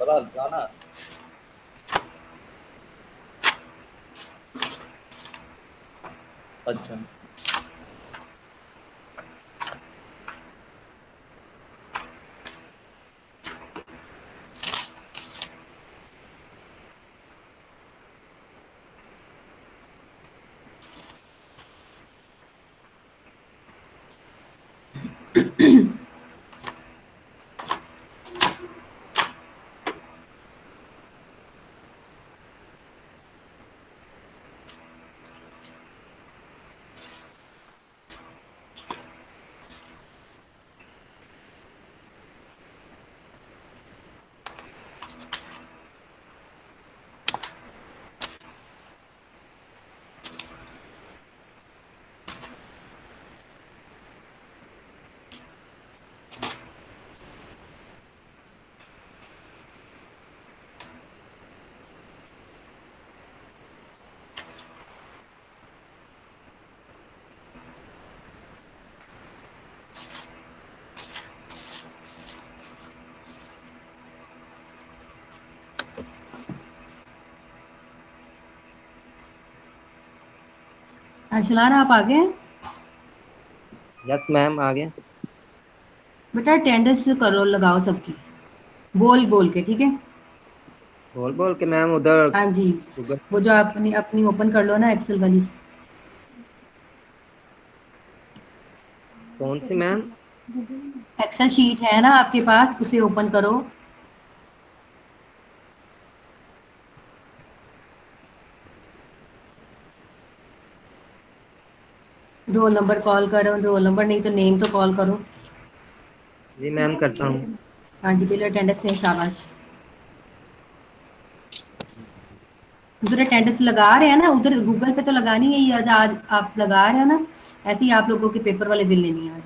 पता चलाना। अच्छा अर्सलान आप आ गए हैं? यस मैम आ गए। बेटा अटेंडेंस करो, लगाओ सबकी, बोल बोल के, ठीक है? बोल बोल के मैम उधर हाँ जी। गूगल। वो जो अपनी अपनी ओपन कर लो ना, एक्सेल वाली। कौन सी मैम? एक्सेल शीट है ना आपके पास, उसे ओपन करो। रोल नंबर कॉल करो, रोल नंबर नहीं तो नेम तो कॉल करो। जी मैम करता हूँ। हाँ जी, पहले अटेंडेंस लें, शाबाश। उधर अटेंडेंस लगा रहे हैं ना, उधर गूगल पे तो लगानी है, ये आज आज आप लगा रहे हो ना, ऐसे ही आप लोगों के पेपर वाले दिन लेनी है आज।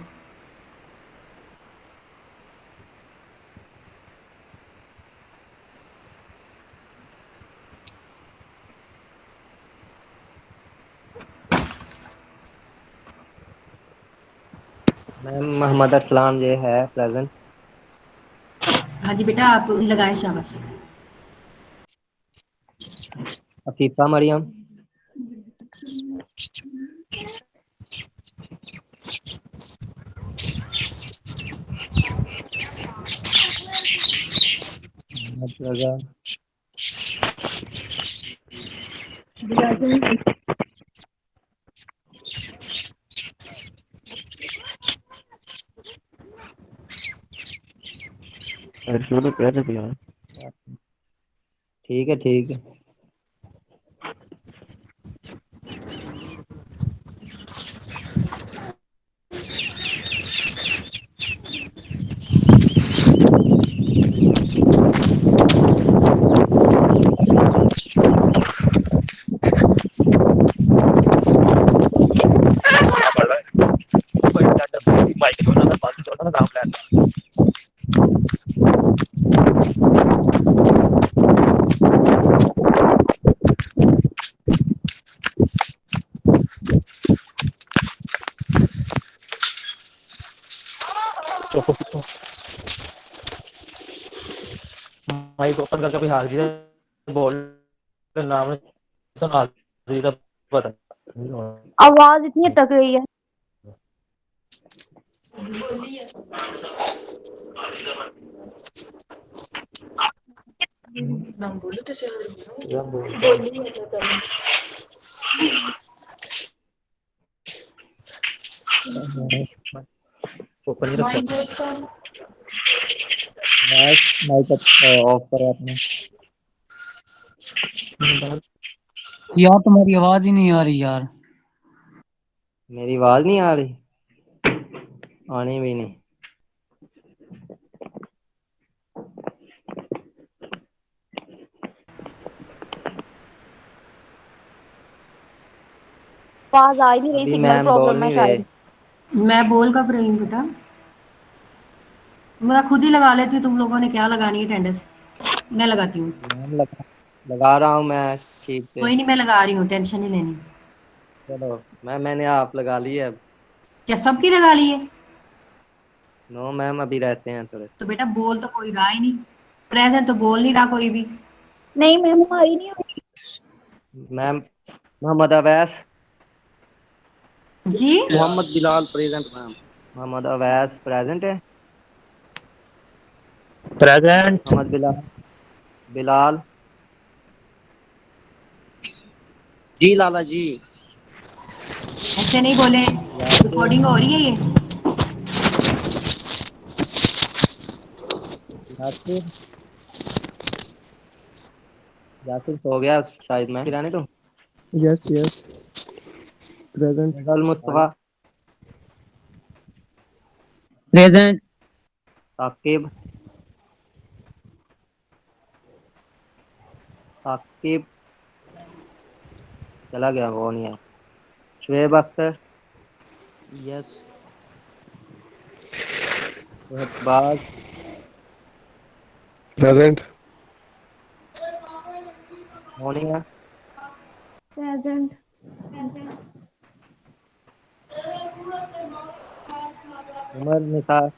मैम मोहम्मद अरसलान ये है प्रेजेंट। हाँ जी बेटा, आप लगाएं, शाबाश। अफीफा मरियम। मोहम्मद रजा। ठीक है ठीक है। माइक ओपन करके भी हाजिर है, बोल नाम तो हाजिर का पता नहीं होना। आवाज इतनी अटक रही है। ओपन ही रखा। माइक ऑफ करो अपना। यार तुम्हारी आवाज ही नहीं आ रही यार। मेरी आवाज नहीं आ रही? आनी भी नहीं। आवाज आ ही नहीं रही, अभी सिग्नल मैम बोल प्रॉब्लम है नहीं रहे। शायद। मैं बोल कब रही हूँ बेटा? मैं खुद ही लगा लेती हूँ, तुम लोगों ने क्या लगानी है अटेंडेंस? मैं लगाती हूँ। मैम लगा रहा हूँ मैं शीट पे। कोई नहीं, मैं लगा रही हूँ, टेंशन नहीं लेनी। चलो मैंने आप लगा ली है अब। क्या सबकी लगा ली है? नो मैम अभी रहते हैं थोड़े। तो बेटा बोल तो कोई रहा ही नहीं। प्रेजेंट तो बोल नहीं रहा कोई भी। नहीं मैम हमारी नहीं हुई। मैम मोहम्मद अवैस। जी Mohammad Bilal present ma'am. Mohammad Awais present है। प्रेजेंट। मोहम्मद बिलाल। बिलाल। जी लाला जी। ऐसे नहीं बोले, यासिर। रिकॉर्डिंग हो रही है ये। यासिर। यासिर सो गया शायद। मैं किराने तो Yes, yes. Present. Fazal Mustafa. Present. Saqib. Saqib चला गया, वो नहीं है। Shoaib Akhtar. Yes. Shahbaz. Present. Monia. Present. Umar Nisar.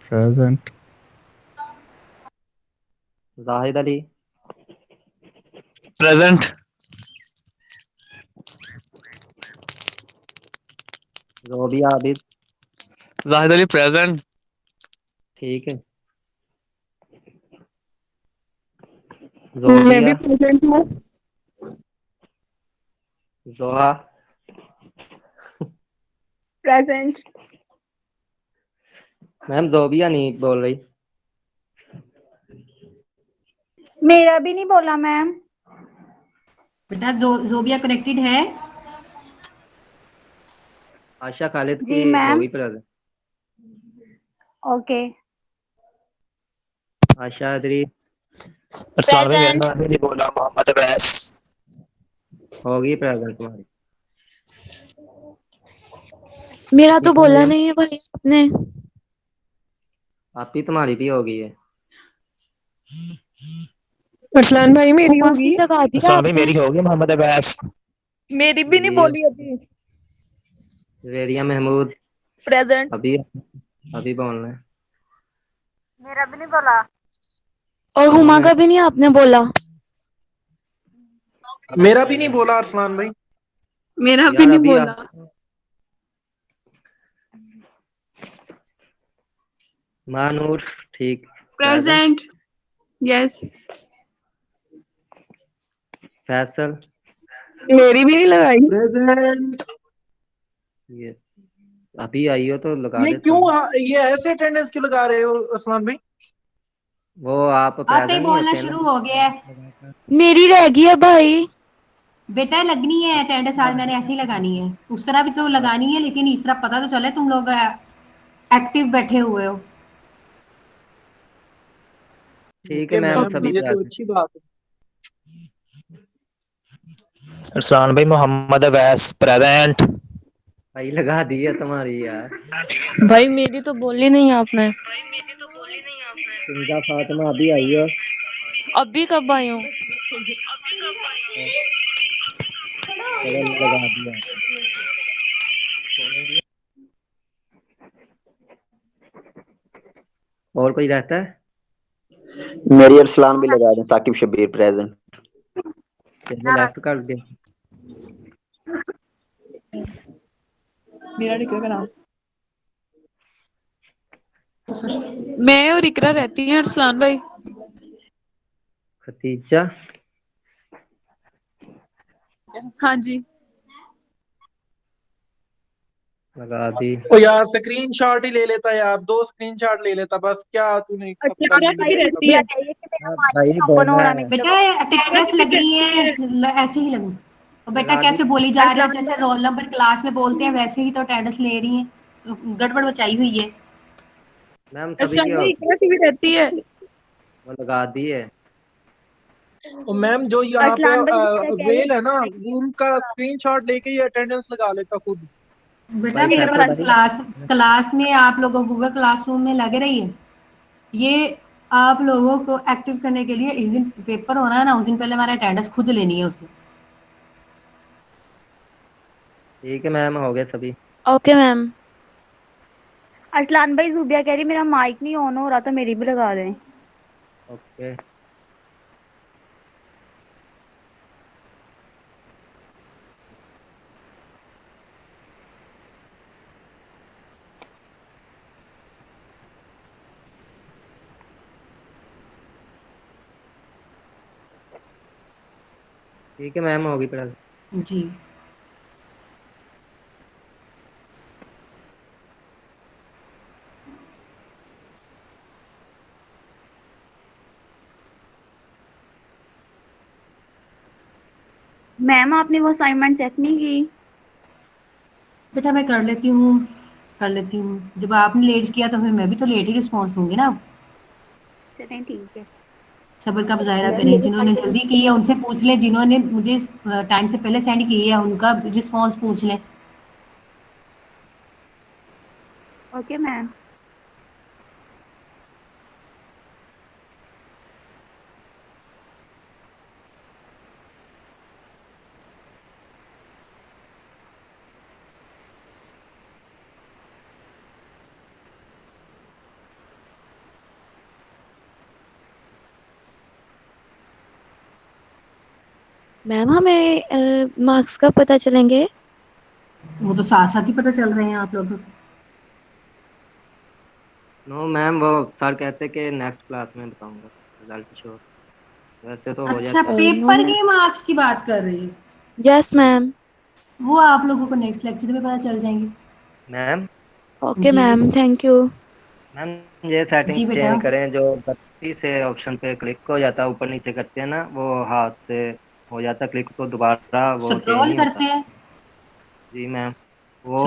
Present. Zahid Ali. Present. Zobia Abid. Zahid Ali present. ठीक है। मैं भी जोबिया। प्रेजेंट हूँ। जोहा। प्रेजेंट। मैम जोबिया नहीं बोल रही। मेरा भी नहीं बोला मैम। बेटा जोबिया कनेक्टेड है। आशा खालिद की जी मैम। होगी प्रेजेंट। ओके। आशा अदरी अरसलान भाई मेरा प्रेजेंट। नाम नहीं बोला, मोहम्मद अवैस। होगी प्रेजेंट तुम्हारी। मेरा तो ठीक है बोला मरियम। नहीं है भाई आपने। आप ही तुम्हारी भी होगी है। अरसलान भाई मेरी उमर की होगी। जगह दिया अरसलान भाई आपने। मेरी होगी, मोहम्मद अवैस। मेरी भी नहीं जी। बोली अभी। रेरिया महमूद। प्रेजेंट। अभी अभी बोलना है। मेरा भी नहीं बोला। और हुमा मोमिन। का भी नहीं आपने बोला। मेरा भी नहीं बोला अरसलान भाई। मेरा भी यार नहीं अभी बोला। मानूर। ठीक। प्रेजेंट। प्रेजेंट। यस। फैसल। मेरी भी नहीं लगाई। प्रेजेंट। ये अभी आई हो तो लगा ये देता क्यों हूँ। ये ऐसे अटेंडेंस क्यों लगा रहे हो अरसलान भाई? वो आप आते ही प्रेजेंट नहीं बोलना होते ना। शुरू हो गया है। मेरी रह गई है भाई। बेटा लगनी है अटेंडेंस, आज मैंने ऐसे ही लगानी है। उस तरह भी तो लगानी है, लेकिन इस तरह पता तो चले तुम लोग एक्टिव बैठे हुए हो। ठीक है ओके मैम मैम, सभी ये तो प्रेजेंट। अच्छी बात है। अरसलान भाई मोहम्मद अवैस प्रेजेंट। भाई लगा दी है तुम्हारी यार। भाई मेरी तो बोली नहीं आपने। सिंजा फातिमा अभी आई हो। अभी कब आई हूँ? चलो लगा दिया। और कोई रहता है? मेरी अरसलान भी लगा दें। साकिब शब्बीर प्रेजेंट। चलो लेफ्ट कर दे। मेरा लिखा का नाम। मैं और इकरा रहती हैं अरसलान भाई। खतीजा। हाँ जी। लगा दी। ओ यार स्क्रीनशॉट ही ले लेता यार, 2 स्क्रीनशॉट ले लेता बस। क्या तूने अपना अठारह जिंदगी ही में रहती कभी। है। चाहिए कि मेरा भाई माइक ओपन हो बोलना रहा है। मेरे बेटा अटेंडेंस लग रही है, ऐसे ही लग। और बेटा लगा दी। कैसे बोली जा रही है, जैसे रोल नंबर क्लास में बोलते हैं वैसे ही तो अटेंडेंस ले रही है। तो गड़बड़ मचाई हुई है। मैम सभी की अरसलान भाई होगी। इकरा की भी रहती है। वो लगा दी है। और मैम जो यहाँ पे अरसलान भाई मेरा कह रहे वेल है ना, वो उनका स्क्रीनशॉट लेके ही अटेंडेंस लगा लेता खुद। बेटा भाई मेरे फैसल पास भाई। क्लास क्लास में आप लोगों गूगल क्लासरूम में लगे रही है। ये आप लोगों को एक्टिव करने के लिए इस दिन पेपर होना है ना, उस दिन पहले हमारा अटेंडेंस खुद लेनी है उस दिन। ठीक है मैम हो गए सभी। Okay ma'am. अरसलान भाई, जुबिया कह रही मेरा माइक नहीं ऑन हो रहा था, मेरी भी लगा दें। ओके। ठीक है मैम, होगी पढ़ाई। जी। मैम आपने वो असाइनमेंट चेक नहीं की? बेटा मैं कर लेती हूँ, कर लेती हूँ। जब आपने लेट किया तो फिर मैं भी तो लेट ही रिस्पॉन्स दूंगी ना। चलें ठीक है। सब्र का मुजाहरा करें। जिन्होंने जल्दी की है उनसे पूछ लें, जिन्होंने मुझे टाइम से पहले सेंड की है उनका रिस्पॉन्स पूछ लें। Okay ma'am. मैम हमें मार्क्स कब पता चलेंगे? वो तो साथ साथ ही पता चल रहे हैं आप लोगों को। नो मैम, वो सर कहते कि नेक्स्ट क्लास में बताऊंगा रिजल्ट श्योर। वैसे तो हो अच्छा, जाता है। No paper ma'am. के मार्क्स की बात कर रही है। Yes ma'am. वो आप लोगों को नेक्स्ट लेक्चर में पता चल जाएंगे। मैम। ओके जी मैम, थैंक यू। मैम, ये सेटिंग जी बेटा। चेंज करें, जो गलती से ऑप्शन पे क्लिक हो जाता है, ऊपर नीचे करते हैं ना, वो हाथ से हो जाता है क्लिक, तो दोबारा वो चेंज स्क्रॉल नहीं करते होता। हैं। जी मैम, वो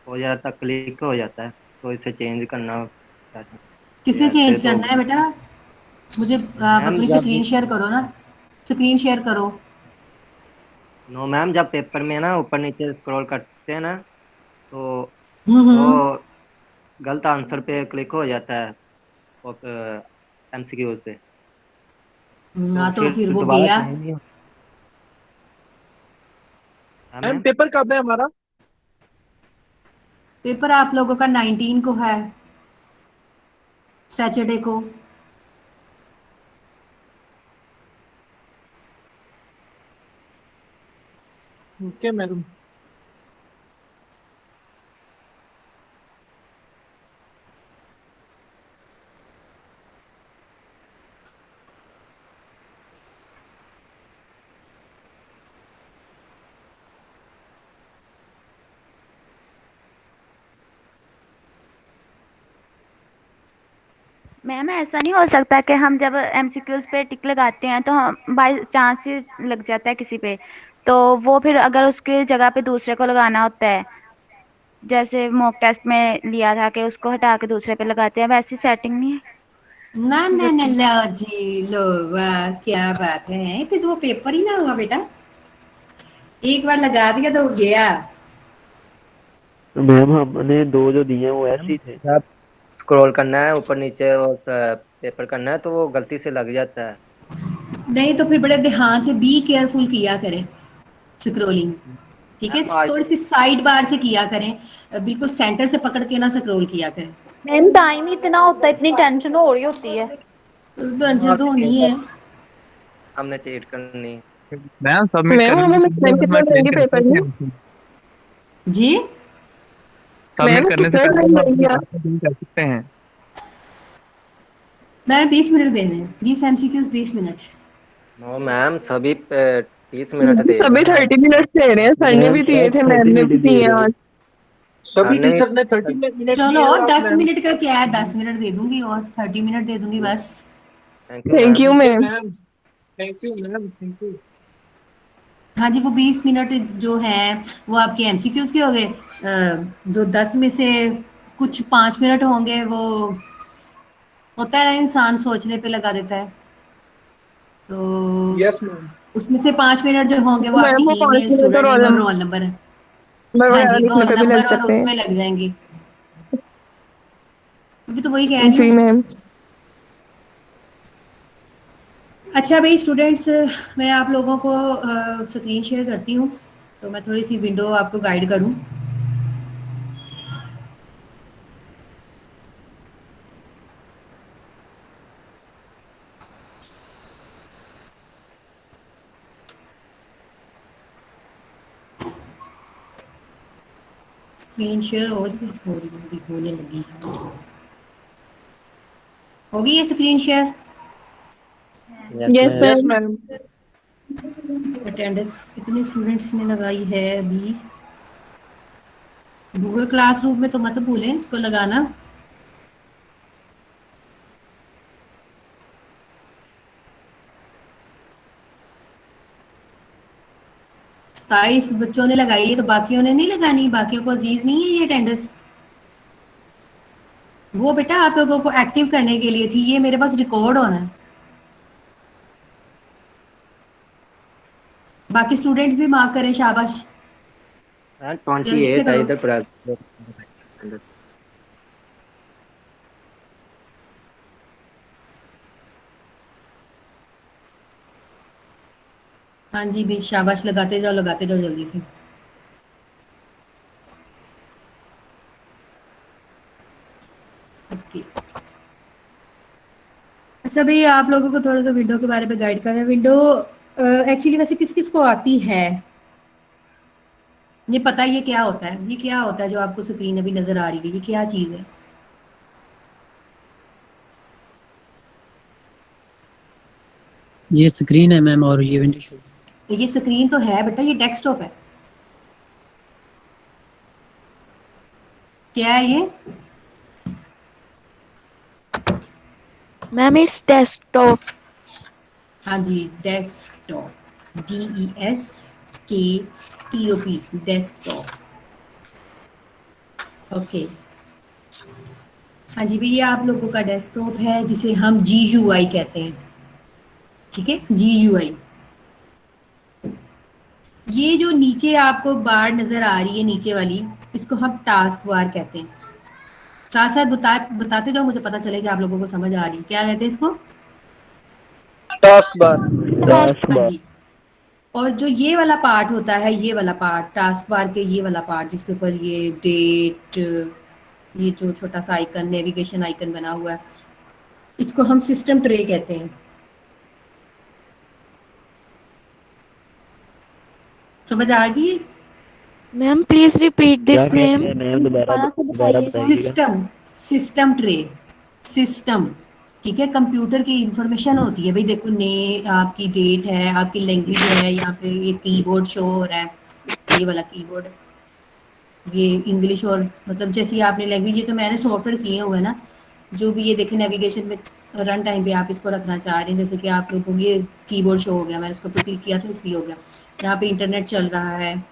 हो जाता, क्लिक हो जाता है, तो इसे चेंज करना setting। जी किसे ऐसे चेंज तो करना है बेटा? मुझे आप मैम अपनी जब, स्क्रीन शेयर करो ना। स्क्रीन शेयर करो। नो मैम, जब पेपर में ना ऊपर नीचे स्क्रॉल करते हैं ना, तो वो हम्म। गलत आंसर पे क्लिक हो जाता है एमसीक्यूज पे, तो हाँ तो फिर फिर वो दोबारा गया। चेंज नहीं होता। हाँ मैम मैम। पेपर कब है हमारा? पेपर आप लोगों का 19 को है, सैटरडे को। Okay madam. मैम ऐसा नहीं हो सकता कि हम जब एमसीक्यूज पे टिक लगाते हैं तो हम बाई चांस ही लग जाता है किसी पे, तो वो फिर अगर उसके जगह पे दूसरे को लगाना होता है, जैसे मॉक टेस्ट में लिया था कि उसको हटा के दूसरे पे लगाते हैं, वैसी सेटिंग नहीं है? ना ना ना, लो जी लो, वाह क्या बात है। फिर तो वो पेपर ही ना हुआ बेटा, एक बार लगा दिया तो गया। मैम हमने दो जो दिए हैं वो ऐसे मैम ही थे। जब स्क्रॉल करना है ऊपर नीचे और पेपर करना है, तो वो गलती से लग जाता है। नहीं तो फिर बड़े ध्यान से बी केयरफुल किया करें स्क्रोलिंग। ठीक है, मैम आज थोड़ी सी साइड बार से किया करें, बिल्कुल सेंटर से पकड़ के ना स्क्रोल किया करें। मैम टाइम ही इतना होता है, इतनी टेंशन हो रही होती है। टेंशन तो होनी है। हमने चीट करनी है। मैम सबमिट मैम करने हमें से कितना पहले हम कितना एक्सप्लेन देंगे कर पेपर सकते में? हैं। जी। सबमिट मैम करने से कितना पहले टाइम हम अपनी देंगे आप? बातें डील कर सकते हैं। मैंने 20 मिनट देने हैं, 20 MCQs 20 मिनट। नो मैम, सभी 30 मिनट दे रहे सभी हैं। 30 मिनट दे रहे हैं, सर ने मैम भी दिए सब थे, मैम 30 ने मिनट भी दिए दिए हुए हैं। आज। सभी नहीं, टीचर ने 30 मिनट चलो दिए और आप 10 मैम। मिनट का क्या है, 10 मिनट दे दूंगी और 30 मिनट दे दूंगी बस। Thank you thank ma'am. You ma'am. Ma'am thank you ma'am, thank you. हाँ जी, वो 20 मिनट जो है वो आपके एमसीक्यूज के हो गए। जो 10 में से कुछ 5 मिनट होंगे, वो होता है ना, इंसान सोचने पे लगा देता है, तो यस मैम। उसमें से 5 मिनट जो होंगे वो तो आपके मैम वो पाँच ईमेल, मिनट तो स्टूडेंट नेम रोल और नंबर रोल नंबर है। हाँ वगैरह जी, लिखने रोल पे भी लग नंबर और सकते हैं। उसमें लग जाएंगे। अभी तो वही कह रही जी हूँ। मैम। अच्छा भाई स्टूडेंट्स, मैं आप लोगों को स्क्रीन शेयर करती हूँ, तो मैं थोड़ी सी विंडो आपको गाइड करूँ। स्क्रीन शेयर होने लगी है। होगी ये screen share? Yes ma'am. Attendance कितने स्टूडेंट्स ने लगाई है अभी? गूगल क्लासरूम में तो मत भूलें इसको लगाना। सताईस बच्चों ने लगाई है, तो बाकियों ने नहीं लगानी? बाकियों को अजीज नहीं है ये अटेंडेंस? वो बेटा आप लोगों को एक्टिव करने के लिए थी, ये मेरे पास रिकॉर्ड होना है। बाकी स्टूडेंट्स भी मार्क करें, शाबाश। 28 है इधर प्रेजेंट। हाँ जी भी शाबाश, लगाते जाओ जल्दी से। ओके, अच्छा भाई आप लोगों को थोड़ा सा विंडो के बारे में गाइड करें। विंडो एक्चुअली वैसे किस किस को आती है? ये पता है ये क्या होता है? ये क्या होता है जो आपको स्क्रीन अभी नजर आ रही है, ये क्या चीज है? ये स्क्रीन है मैम और ये विंडो शो। ये स्क्रीन तो है बेटा, ये डेस्कटॉप है। क्या है ये? Ma'am it's desktop. हाँ जी, डेस्कटॉप, DESKTOP, डेस्कटॉप। ओके, हाँ जी भैया आप लोगों का डेस्कटॉप है जिसे हम GUI कहते हैं, ठीक है, GUI। ये जो नीचे आपको बार नजर आ रही है नीचे वाली, इसको हम टास्क बार कहते हैं। साथ साथ बताते जाओ, मुझे पता चलेगा आप लोगों को समझ आ रही है। क्या कहते हैं इसको? Task bar. हाँ जी। और जो ये वाला पार्ट होता है, ये वाला पार्ट टास्क बार के, ये वाला पार्ट जिसके ऊपर ये डेट, ये जो छोटा सा आइकन, नेविगेशन आइकन बना हुआ है, इसको हम सिस्टम ट्रे कहते हैं। समझ आ गई? Ma'am please repeat this name. System tray, system, ठीक है। कंप्यूटर की इंफॉर्मेशन होती है भाई, देखो ने आपकी डेट है, आपकी लैंग्वेज है, यहाँ पे ये कीबोर्ड शो हो रहा है, ये वाला कीबोर्ड, ये इंग्लिश, और मतलब जैसे आपने लैंग्वेज, ये तो मैंने सॉफ्टवेयर किए हुए हैं ना, जो भी ये देखें नेविगेशन में रन टाइम पे आप इसको रखना चाह रहे हैं, जैसे कि आप लोगों को ये कीबोर्ड शो हो गया, मैंने उसको पर क्लिक किया था इसलिए हो गया। यहाँ पे इंटरनेट चल रहा है,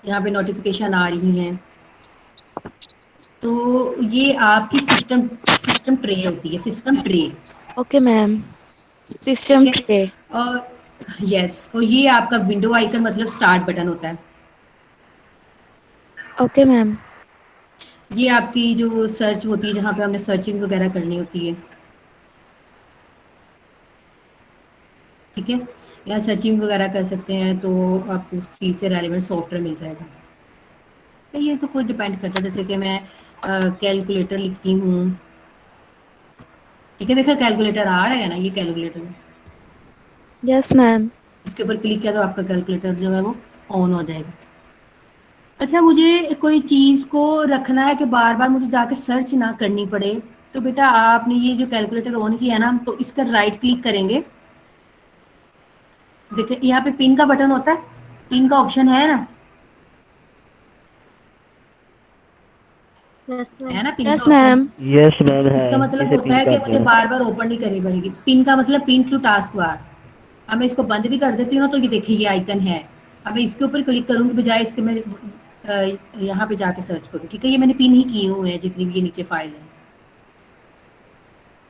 यहाँ पे नोटिफिकेशन आ रही हैं, तो ये आपकी सिस्टम ट्रे होती है, system tray. Okay ma'am, system ठीक ट्रे। है, और यस, और ये आपका विंडो आइकन मतलब स्टार्ट बटन होता है। Okay ma'am. ये आपकी जो सर्च होती है, जहाँ पे हमने सर्चिंग वगैरह करनी होती है, ठीक है, या सर्चिंग वगैरह कर सकते हैं, तो आपको उस चीज़ से रेलिवेंट सॉफ्टवेयर मिल जाएगा। तो ये तो खुद डिपेंड करता है, जैसे कि मैं कैलकुलेटर लिखती हूँ, ठीक है, देखा कैलकुलेटर आ रहा है ना, ये कैलकुलेटर, यस मैम। इसके ऊपर क्लिक किया तो आपका कैलकुलेटर जो है वो ऑन हो जाएगा। अच्छा, मुझे कोई चीज़ को रखना है कि बार बार मुझे जाके सर्च ना करनी पड़े, तो बेटा आपने ये जो कैलकुलेटर ऑन किया ना, तो इसका राइट क्लिक करेंगे, देखिए यहाँ पे पिन का बटन होता है, पिन का ऑप्शन है ना, है ना पिन का yes option? Ma'am. Yes ma'am है। इसका मतलब इसे होता पिन है कि करते मुझे हैं। बार बार ओपन नहीं करनी पड़ेगी। पिन का मतलब पिन टू टास्क बार। अब मैं इसको बंद भी कर देती हूँ ना, तो ये देखिए ये आइकन है। अब मैं इसके ऊपर क्लिक करूँगी बजाय इसके, मैं यहाँ पे जाके सर्च करूँ, ठीक है, ये मैंने पिन ही किए हुए हैं जितनी भी ये नीचे फाइल है।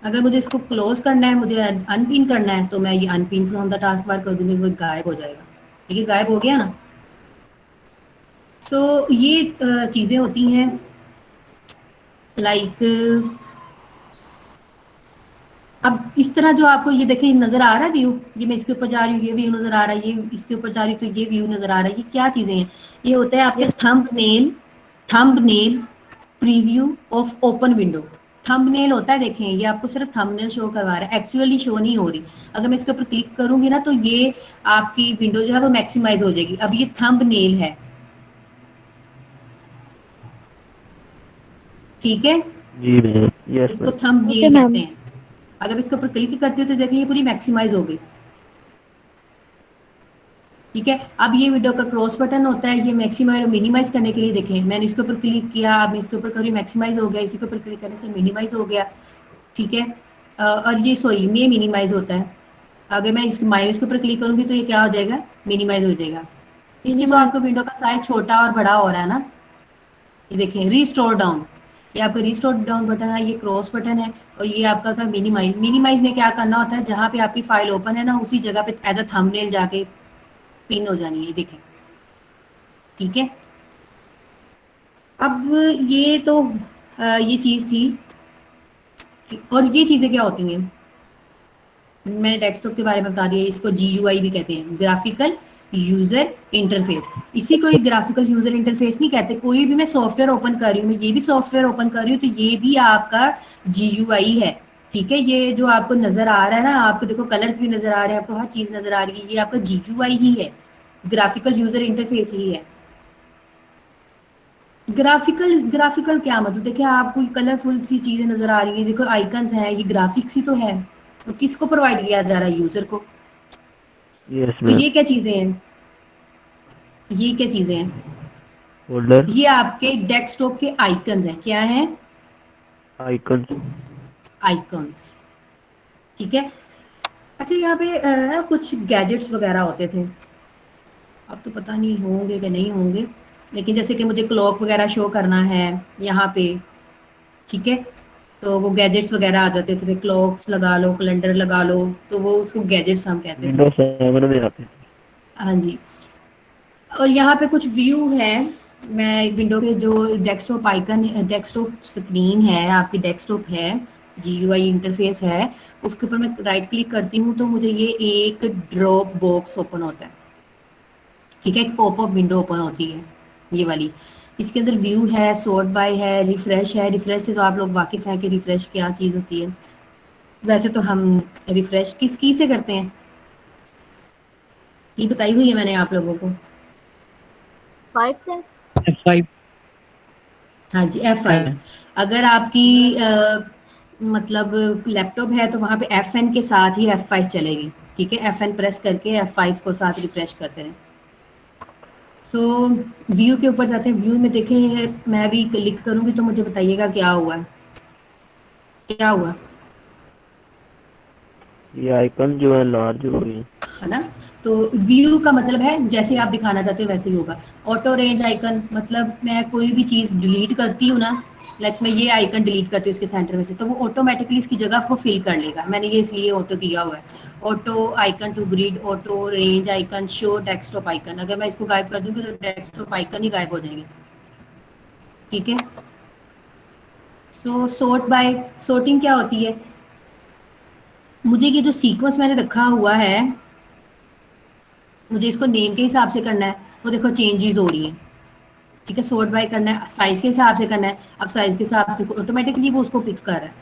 अगर मुझे इसको क्लोज करना है, मुझे अनपिन करना है, तो मैं ये unpin from the task bar कर दूंगी, वो गायब हो जाएगा। ठीक है, गायब हो गया ना। सो ये चीज़ें होती हैं, लाइक अब इस तरह जो आपको ये देखिए नजर आ रहा है व्यू, ये मैं इसके ऊपर जा रही हूँ, ये व्यू नजर आ रहा है, ये इसके ऊपर जा रही हूँ तो ये व्यू नजर आ रहा है। ये क्या चीजें हैं? ये होता है आपके thumbnail preview of open window. Thumbnail होता है, देखें ये आपको सिर्फ थंबनेल शो करवा रहा है, एक्चुअली शो नहीं हो रही। अगर मैं इसके ऊपर क्लिक करूंगी ना, तो ये आपकी विंडो जो है वो मैक्सिमाइज हो जाएगी। अब ये थंबनेल है, ठीक है, जी मैम, यस इसको मैम। थंबनेल कहते हैं। अगर इसके ऊपर क्लिक करती हो तो देखिए ये पूरी मैक्सिमाइज हो गई। ठीक है, अब ये विंडो का क्रॉस बटन होता है, ये मैक्सिमाइज और मिनिमाइज करने के लिए। देखें मैंने इसके ऊपर क्लिक किया, अब मैं इसके ऊपर करूँ मैक्सिमाइज हो गया, इसी के ऊपर क्लिक करने से मिनिमाइज हो गया। ठीक है, और ये सॉरी ये मिनिमाइज होता है। अगर मैं इस माइनस के ऊपर क्लिक करूंगी तो ये क्या हो जाएगा, मिनिमाइज हो जाएगा। इससे तो आपका विंडो का साइज छोटा और बड़ा हो रहा है ना। ये देखें रीस्टोर डाउन, ये आपका रीस्टोर डाउन बटन है, ये क्रॉस बटन है, और ये आपका था मिनिमाइज। मिनिमाइज ने क्या करना होता है, जहाँ पे आपकी फाइल ओपन है ना उसी जगह पे एज अ थंबनेल जाके पिन हो जानी है। देखें, ठीक है। अब ये तो ये चीज़ थी और ये चीज़ें क्या होती हैं, मैंने डेस्कटॉप के बारे में बता दिया। इसको GUI भी कहते हैं, ग्राफिकल यूजर इंटरफेस। इसी को एक ग्राफिकल यूजर इंटरफेस नहीं कहते। कोई भी मैं सॉफ्टवेयर ओपन कर रही हूँ, मैं ये भी सॉफ्टवेयर ओपन कर रही हूँ, तो ये भी आपका GUI है। ठीक है, ये जो आपको नजर आ रहा है ना, आपको देखो कलर्स भी नजर आ रहे हैं, आपको हर चीज नजर आ रही है, ये आपका GUI ही है, ग्राफिकल यूजर इंटरफेस ही है। ग्राफिकल ग्राफिकल क्या मतलब, देखिए आपको कलरफुल सी चीजें नजर आ रही है, देखो आइकन्स हैं, ये ग्राफिक्स ही तो है। तो किसको प्रोवाइड किया जा रहा है, यूजर को। यस तो मैम। ये क्या चीजें हैं, ये क्या चीजें हैं, फोल्डर, ये आपके डेस्कटॉप के आइकन्स हैं। क्या है, आइकन। आइकन्स। ठीक है। अच्छा यहाँ पे कुछ गैजेट्स वगैरह होते थे, अब तो पता नहीं होंगे कि नहीं होंगे, लेकिन जैसे कि मुझे क्लॉक वगैरह शो करना है यहाँ पे। ठीक है, तो वो गैजेट्स वगैरह आ जाते थे, क्लॉक्स लगा लो, कैलेंडर लगा लो, तो वो उसको गैजेट्स हम कहते थे। विंडोज 7 में आते हैं। हाँ जी। और यहाँ पे कुछ व्यू है, मैं विंडो के जो डेस्कटॉप आइकन, डेस्कटॉप स्क्रीन है, आपकी डेस्कटॉप है, GUI इंटरफेस है, उसके ऊपर मैं राइट क्लिक करती हूँ तो मुझे ये एक ड्रॉप बॉक्स ओपन होता है। ठीक है, एक पॉपअप विंडो ओपन होती है ये वाली। इसके अंदर व्यू है, सॉर्ट बाय है, रिफ्रेश है। रिफ्रेश से तो आप लोग वाकिफ हैं कि रिफ्रेश क्या चीज़ होती है। वैसे तो हम रिफ्रेश किस की से करते हैं, ये बताई हुई है मैंने आप लोगों को। F5 हाँ जी, F5। है। अगर आपकी मतलब लैपटॉप है तो वहाँ पे FN के साथ ही F5 चलेगी। ठीक है, FN प्रेस करके F5 को साथ रिफ्रेश करते रहें। सो व्यू के ऊपर जाते हैं, व्यू में देखें, मैं भी क्लिक करूँगी तो मुझे बताइएगा क्या हुआ है, क्या हुआ ये आइकन जो है लार्ज हो गई। है ना। तो व्यू का मतलब है जैसे आप दिखाना चाहते हो वैसे ही होगा। ऑटो रेंज आइकन मतलब मैं कोई भी चीज़ डिलीट करती हूँ ना, लाइक मैं ये आइकन डिलीट करती हूँ इसके सेंटर में से, तो वो ऑटोमेटिकली इसकी जगह को फिल कर लेगा। मैंने ये इसलिए ऑटो किया हुआ है। Auto icon to grid, auto arrange icon, show desktop icon. अगर मैं इसको गायब कर दूंगी तो डेस्कटॉप आइकन ही गायब हो जाएंगे। ठीक है। सो सॉर्ट बाय, सॉर्टिंग क्या होती है, मुझे ये जो सीक्वेंस मैंने रखा हुआ है, मुझे इसको नेम के हिसाब से करना है, वो देखो चेंजेस हो रही है। ठीक है, सॉर्ट बाय करना है, साइज के हिसाब से करना है, अब साइज के हिसाब से ऑटोमेटिकली वो उसको पिक कर रहा है।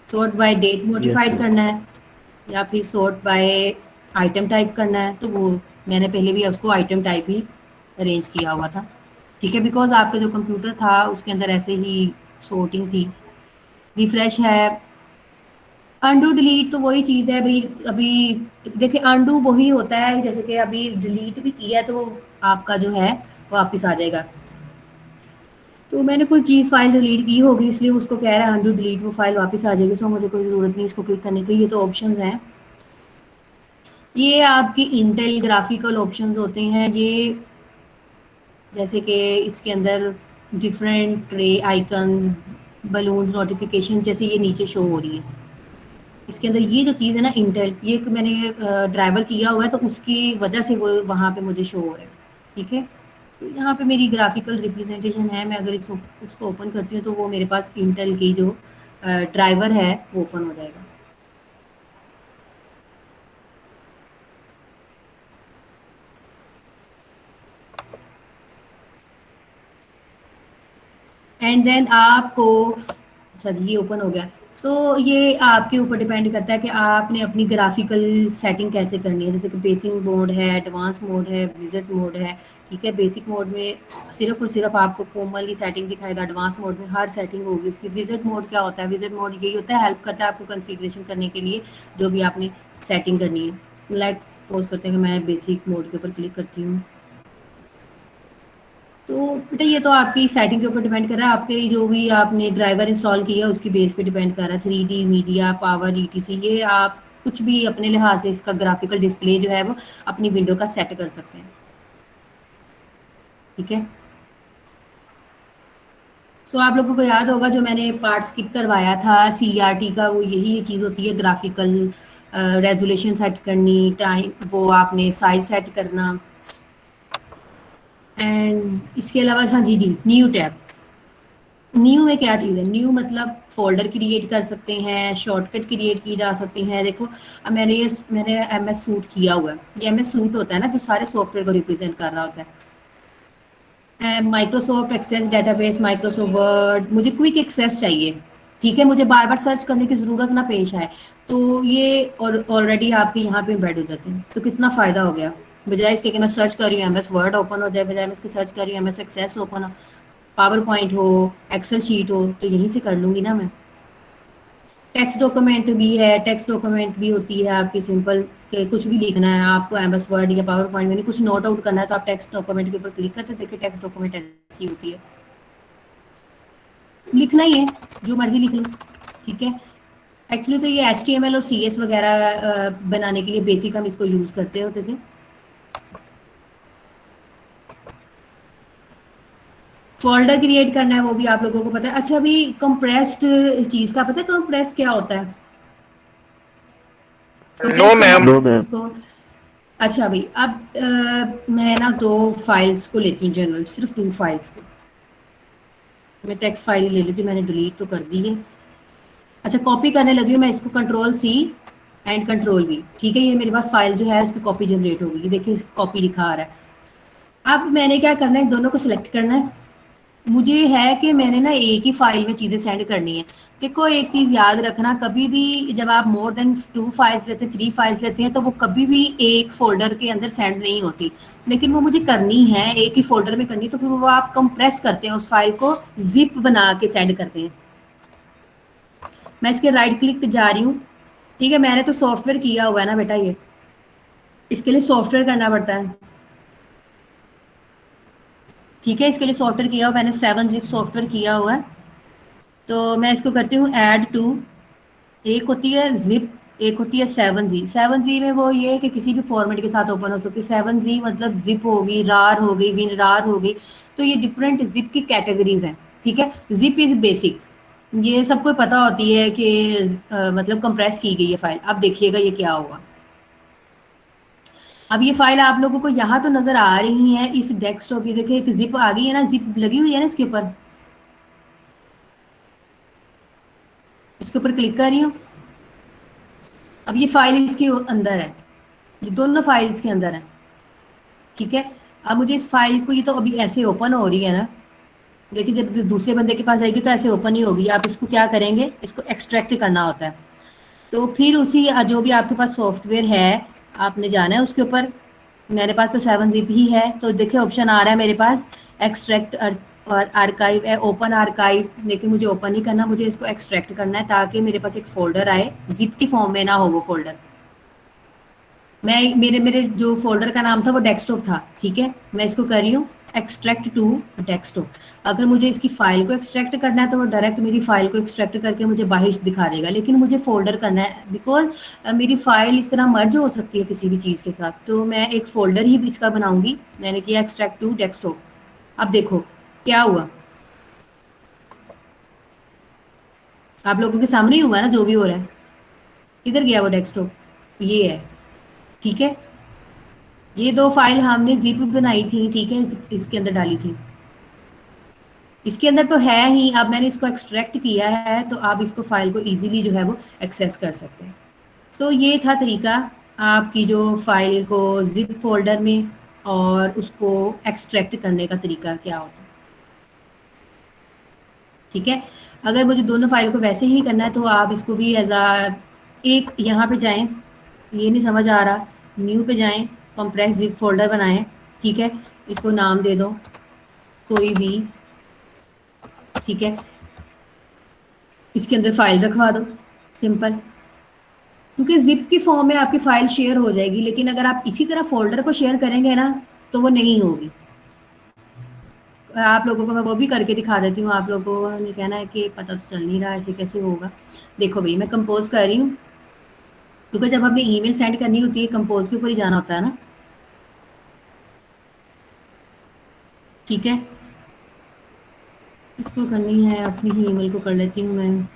Sort by date yes modified ma'am. करना है, या फिर सॉर्ट बाय आइटम टाइप करना है, तो वो मैंने पहले भी उसको आइटम टाइप ही अरेंज किया हुआ था। ठीक है, बिकॉज आपका जो कंप्यूटर था उसके अंदर ऐसे ही सॉर्टिंग थी। रिफ्रेश है, अंडू डिलीट तो वही चीज़ है भाई। अभी देखिए अंडू वही होता है, जैसे कि अभी डिलीट भी किया है तो आपका जो है वापस आ जाएगा। तो मैंने कोई चीज़ फाइल डिलीट की होगी इसलिए उसको कह रहा है अंडू डिलीट, वो फाइल वापस आ जाएगी। सो मुझे कोई ज़रूरत नहीं इसको क्लिक करने की। ये तो ऑप्शंस हैं, ये आपकी इंटेल ग्राफिकल ऑप्शंस होते हैं। ये जैसे कि इसके अंदर different tray icons, balloons, notification, जैसे ये नीचे शो हो रही है। इसके अंदर ये जो चीज़ है ना इंटेल, ये मैंने ड्राइवर किया हुआ है तो उसकी वजह से वो वहाँ पे मुझे शो हो रहा है। ठीक है, तो यहाँ पे मेरी ग्राफिकल रिप्रेजेंटेशन है। मैं अगर इसको उसको ओपन करती हूँ तो वो मेरे पास इंटेल की जो ड्राइवर है वो ओपन हो जाएगा। एंड देन आपको अच्छा जी, ये ओपन हो गया। सो ये आपके ऊपर डिपेंड करता है कि आपने अपनी ग्राफिकल सेटिंग कैसे करनी है। जैसे कि बेसिक मोड है, एडवांस मोड है, विजिट मोड है, ठीक है। बेसिक मोड में सिर्फ और सिर्फ आपको कोमल की सेटिंग दिखाएगा, एडवांस मोड में हर सेटिंग होगी उसकी। विजिट मोड क्या होता है? विजिट मोड यही होता है, हेल्प करता है आपको कॉन्फ़िगरेशन करने के लिए जो भी आपने सेटिंग करनी है। लाइक सपोज करते हैं कि मैं बेसिक मोड के ऊपर क्लिक करती हूँ, तो बेटा ये तो आपकी सेटिंग के ऊपर डिपेंड कर रहा है, आपके जो भी आपने ड्राइवर इंस्टॉल किया है उसकी बेस पे डिपेंड कर रहा है। 3D मीडिया पावर ईटीसी, ये आप कुछ भी अपने लिहाज से इसका ग्राफिकल डिस्प्ले जो है वो अपनी विंडो का सेट कर सकते हैं, ठीक है। सो आप लोगों को याद होगा जो मैंने पार्ट स्किप करवाया था सीआरटी का, वो यही चीज़ होती है, ग्राफिकल रेजोल्यूशन सेट करनी, टाइम वो आपने साइज सेट करना। एंड इसके अलावा हाँ जी जी, न्यू टैब। न्यू में क्या चीज़ है? न्यू मतलब फोल्डर क्रिएट कर सकते हैं, शॉर्टकट क्रिएट की जा सकती हैं। देखो अब मैंने MS सूट किया हुआ है, ये MS सूट होता है ना जो सारे सॉफ्टवेयर को रिप्रेजेंट कर रहा होता है। Microsoft Access database, Microsoft Word, मुझे क्विक एक्सेस चाहिए, ठीक है, मुझे बार बार सर्च करने की ज़रूरत ना पेश आए, तो ये और ऑलरेडी आपके यहाँ पे एम्बेड हो जाते हैं। तो कितना फ़ायदा हो गया, बजाय इसके कि मैं सर्च कर रही हूँ MS वर्ड ओपन हो जाए, बजाय मैं इसके सर्च कर रही हूँ MS एक्सेस ओपन हो, पावर पॉइंट हो, एक्सेल शीट हो, तो यहीं से कर लूँगी ना मैं। टेक्स्ट डॉक्यूमेंट भी है, टेक्स्ट डॉक्यूमेंट भी होती है आपकी सिंपल के कुछ भी लिखना है आपको MS वर्ड या पावर पॉइंट में कुछ नोट आउट करना है तो आप टेक्स्ट डॉक्यूमेंट के ऊपर क्लिक करते, देखिए टेक्स्ट डॉक्यूमेंट ऐसी होती है, लिखना ही है जो मर्जी लिख लो, ठीक है। एक्चुअली तो ये HTML और CS वगैरह बनाने के लिए बेसिक हम इसको यूज़ करते होते थे। फोल्डर क्रिएट करना है वो भी आप लोगों को पता है। अच्छा अभी कंप्रेस्ड चीज़ का पता है, कंप्रेस्ड क्या होता है? No ma'am. No ma'am. इसको अच्छा भाई अब मैं ना 2 फाइल्स को लेती हूँ जनरल, सिर्फ 2 फाइल्स को। मैं टेक्स्ट फाइल ले लेती हूँ, मैंने डिलीट तो कर दी है। अच्छा कॉपी करने लगी हूँ मैं इसको, Ctrl+C एंड Ctrl+V, ठीक है। ये मेरे पास फाइल जो है उसकी कॉपी जनरेट हो गई, देखिए कॉपी लिखा आ रहा है। अब मैंने क्या करना है, दोनों को सिलेक्ट करना है। मुझे है कि मैंने ना एक ही फाइल में चीज़ें सेंड करनी है। देखो एक चीज़ याद रखना, कभी भी जब आप मोर देन 2 फाइल्स लेते हैं, 3 फाइल्स लेते हैं, तो वो कभी भी एक फोल्डर के अंदर सेंड नहीं होती, लेकिन वो मुझे करनी है एक ही फोल्डर में करनी, तो फिर वो आप कंप्रेस करते हैं, उस फाइल को जिप बना के सेंड करते हैं। मैं इसके राइट क्लिक जा रही हूँ, ठीक है। मैंने तो सॉफ्टवेयर किया हुआ है ना बेटा, ये इसके लिए सॉफ्टवेयर करना पड़ता है, ठीक है। इसके लिए सॉफ्टवेयर किया हुआ मैंने, 7-zip सॉफ्टवेयर किया हुआ है। तो मैं इसको करती हूँ ऐड टू, एक होती है जिप, एक होती है 7G। 7G में वो ये है कि किसी भी फॉर्मेट के साथ ओपन हो सकती है। 7G मतलब जिप होगी, रार हो गई, विन रार हो गई, तो ये डिफरेंट जिप की कैटेगरीज हैं, ठीक है। जिप इज बेसिक, ये सबको पता होती है कि मतलब कंप्रेस की गई है फाइल। अब देखिएगा ये क्या होगा। अब ये फाइल आप लोगों को यहाँ तो नजर आ रही है इस डेस्कटॉप, ये देखिए एक जिप आ गई है ना, जिप लगी हुई है ना इसके ऊपर, इसके ऊपर क्लिक कर रही हूँ। अब ये फाइल इसके अंदर है, ये दोनों फाइल्स के अंदर है, ठीक है। अब मुझे इस फाइल को, ये तो अभी ऐसे ओपन हो रही है ना, लेकिन जब दूसरे बंदे के पास जाएगी तो ऐसे ओपन ही होगी। आप इसको क्या करेंगे, इसको एक्सट्रैक्ट करना होता है। तो फिर उसी जो भी आपके पास सॉफ्टवेयर है आपने जाना है उसके ऊपर। मेरे पास तो 7-zip ही है, तो देखिए ऑप्शन आ रहा है मेरे पास एक्सट्रैक्ट और आर्काइव है, ओपन आर्काइव, लेकिन मुझे ओपन नहीं करना, मुझे इसको एक्सट्रैक्ट करना है ताकि मेरे पास एक फोल्डर आए, जिप की फॉर्म में ना हो वो फोल्डर। मैं मेरे जो फोल्डर का नाम था वो डेस्कटॉप था, ठीक है। मैं इसको कर रही हूँ एक्सट्रैक्ट टू डेस्कटॉप। अगर मुझे इसकी फाइल को एक्सट्रैक्ट करना है तो वो डायरेक्ट मेरी फाइल को एक्सट्रैक्ट करके मुझे बाहर दिखा देगा, लेकिन मुझे फोल्डर करना है बिकॉज मेरी फाइल इस तरह मर्ज हो सकती है किसी भी चीज़ के साथ, तो मैं एक फोल्डर ही इसका बनाऊंगी। मैंने किया एक्सट्रैक्ट टू डेस्कटॉप। अब देखो क्या हुआ, आप लोगों के सामने ही हुआ ना जो भी हो रहा है। इधर गया वो डेस्कटॉप, ये है, ठीक है। ये 2 फाइल हमने जिप बनाई थी, ठीक है, इसके अंदर डाली थी, इसके अंदर तो है ही। अब मैंने इसको एक्सट्रैक्ट किया है तो आप इसको फाइल को इजीली जो है वो एक्सेस कर सकते हैं। सो ये था तरीका आपकी जो फाइल को जिप फोल्डर में और उसको एक्सट्रैक्ट करने का तरीका क्या होता है। ठीक है। अगर मुझे दोनों फाइल को वैसे ही करना है तो आप इसको भी एज अ एक यहाँ पे जाएं, ये नहीं समझ आ रहा, न्यू पे जाएं, कंप्रेस जिप फोल्डर बनाएं, ठीक है, इसको नाम दे दो कोई भी, ठीक है, इसके अंदर फाइल रखवा दो, सिंपल, क्योंकि जिप की फॉर्म में आपकी फाइल शेयर हो जाएगी, लेकिन अगर आप इसी तरह फोल्डर को शेयर करेंगे ना तो वो नहीं होगी। आप लोगों को मैं वो भी करके दिखा देती हूँ, आप लोगों ने कहना है कि पता तो चल नहीं रहा ऐसे कैसे होगा। देखो भाई मैं कंपोज कर रही हूँ, क्योंकि जब आपने ईमेल सेंड करनी होती है कंपोज के ऊपर ही जाना होता है ना, ठीक है। इसको करनी है अपनी ही ईमेल को कर लेती हूँ मैं,